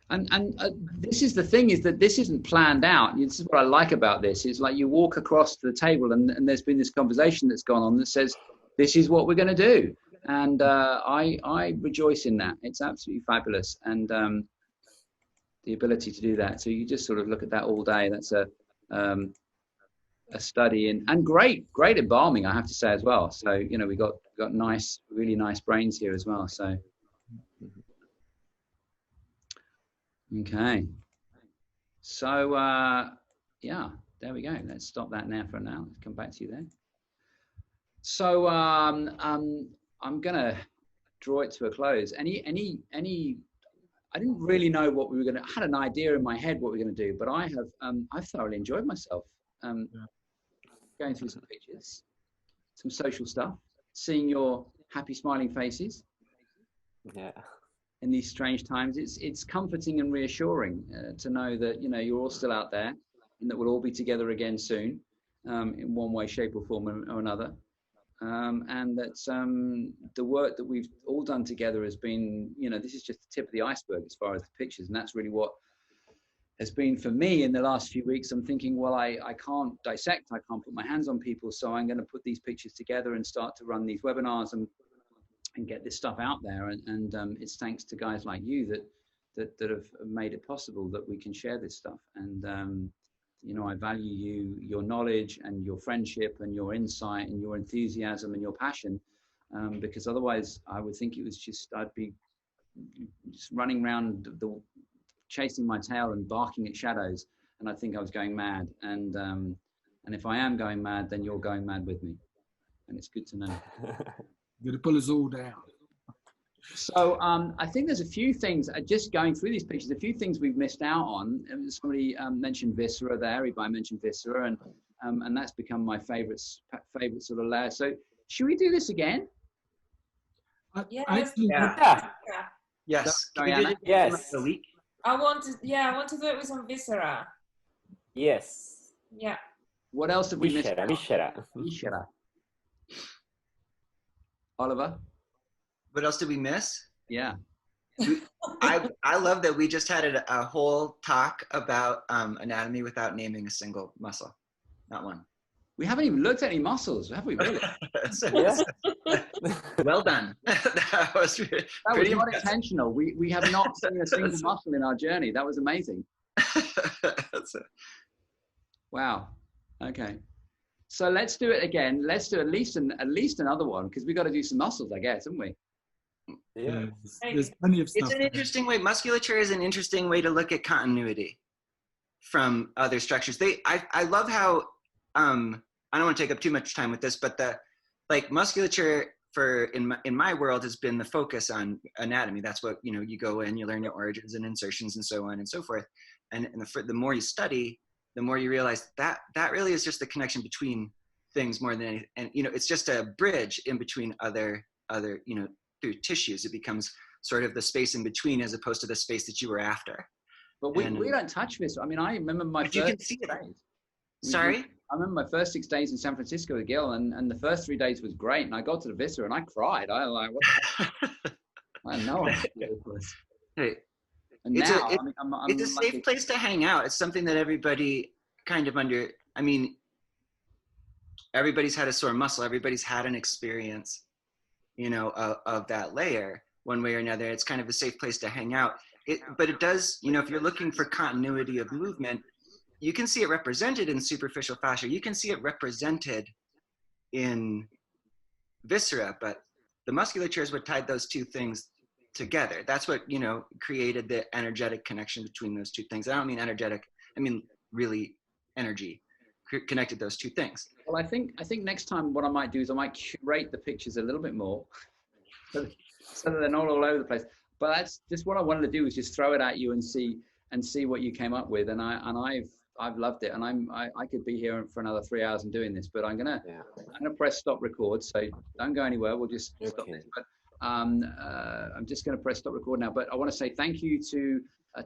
And this is the thing, is that this isn't planned out. This is what I like about this. It's like you walk across to the table and there's been this conversation that's gone on that says, this is what we're going to do. And I rejoice in that. It's absolutely fabulous. And the ability to do that. So you just sort of look at that all day. That's a study and great embalming, I have to say as well. So, you know, we got nice, really nice brains here as well. So. Okay, so yeah, there we go. Let's stop that now for now. Let's come back to you then. So I'm gonna draw it to a close. I didn't really know what we were gonna. I had an idea in my head what we were gonna do, but I've thoroughly enjoyed myself going through some pictures, some social stuff, seeing your happy smiling faces. Yeah. In these strange times, it's comforting and reassuring to know that, you know, you're all still out there and that we'll all be together again soon, in one way, shape or form or another, and that the work that we've all done together has been, you know, this is just the tip of the iceberg as far as the pictures, and that's really what has been for me in the last few weeks. I'm thinking, well, I can't dissect, I can't put my hands on people, so I'm going to put these pictures together and start to run these webinars and get this stuff out there, and it's thanks to guys like you that have made it possible that we can share this stuff. And you know, I value your knowledge and your friendship and your insight and your enthusiasm and your passion, because otherwise I would think it was just, I'd be just running around chasing my tail and barking at shadows, and I think I was going mad. And if I am going mad, then you're going mad with me, and it's good to know. You're going to pull us all down. So I think there's a few things, just going through these pictures, a few things we've missed out on. Somebody mentioned viscera there, I mentioned viscera, and that's become my favorite sort of layer. So should we do this again? Yes. Actually, Yeah. Yeah. Yes. Can we do Diana? it Yes. in a week? I want to do it with some viscera. Yes. Yeah. What else have we missed? Viscera. Viscera. Oliver? What else did we miss? Yeah. I love that we just had a whole talk about anatomy without naming a single muscle. Not one. We haven't even looked at any muscles, have we really? Yeah. Well done. That was That was pretty not impressive. intentional. We have not seen a single muscle in our journey. That was amazing. Wow. Okay. So let's do it again. Let's do at least another one, because we've got to do some muscles, I guess, haven't we? Yeah. there's plenty of stuff. It's an interesting way. Musculature is an interesting way to look at continuity from other structures. I love how I don't want to take up too much time with this, but musculature in my world has been the focus on anatomy. That's what, you go in, you learn your origins and insertions and so on and so forth. And the more you study, the more you realize that really is just the connection between things more than anything. And, it's just a bridge in between other, through tissues. It becomes sort of the space in between as opposed to the space that you were after. But we don't touch this. I mean, I remember my But you first can see 6 it. days. Sorry? I remember my first 6 days in San Francisco with Gil, and the first 3 days was great. And I got to the viscera and I cried. I was like, what the heck? I know what it was. Hey, And it's now, it's a safe place to hang out. It's something that everybody kind of everybody's had a sore muscle. Everybody's had an experience, of that layer one way or another. It's kind of a safe place to hang out. But it does, if you're looking for continuity of movement, you can see it represented in superficial fascia. You can see it represented in viscera, but the musculature is what tied those two things together. That's what, created the energetic connection between those two things. I don't mean energetic, I mean really energy connected those two things. Well, I think next time what I might do is I might curate the pictures a little bit more so that they're not all over the place. But that's just what I wanted to do, is just throw it at you and see what you came up with. And I've loved it. And I could be here for another 3 hours and doing this, but I'm gonna press stop record. So don't go anywhere. We'll just stop this. But I'm just gonna press stop record now. But I want to say thank you to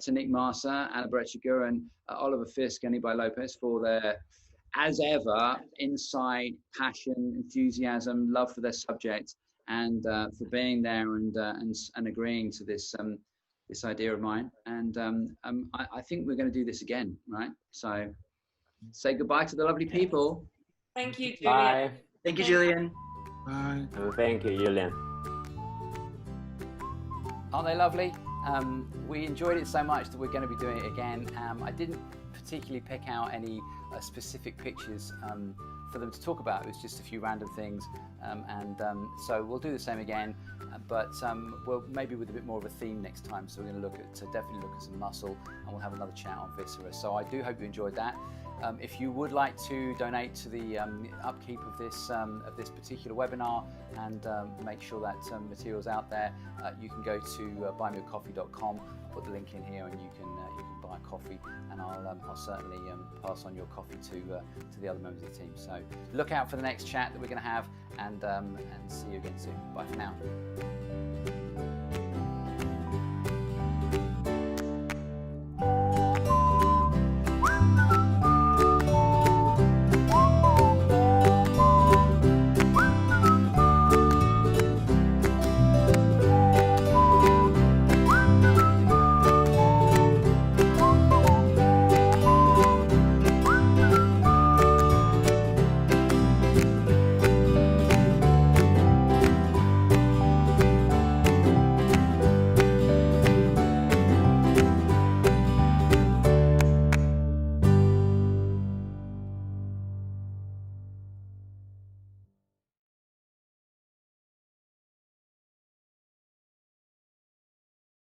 Nick Marsa, Anna Brechiger, and Oliver Fisk, Anibal Lopez for their, as ever, insight, passion, enthusiasm, love for their subject, and for being there and agreeing to this this idea of mine. And I think we're going to do this again, right? So say goodbye to the lovely people. Thank you, Julian. Bye. Thank you, Julian. Bye. Thank you, Julian. Aren't they lovely? We enjoyed it so much that we're going to be doing it again. I didn't particularly pick out any specific pictures for them to talk about. It was just a few random things, so we'll do the same again, but we'll maybe with a bit more of a theme next time. So we're going to definitely look at some muscle, and we'll have another chat on viscera. So I do hope you enjoyed that. If you would like to donate to the upkeep of this particular webinar and make sure that material's out there, you can go to buymeacoffee.com. I'll put the link in here, and you can buy coffee, and I'll certainly pass on your coffee to the other members of the team. So look out for the next chat that we're going to have, and see you again soon. Bye for now.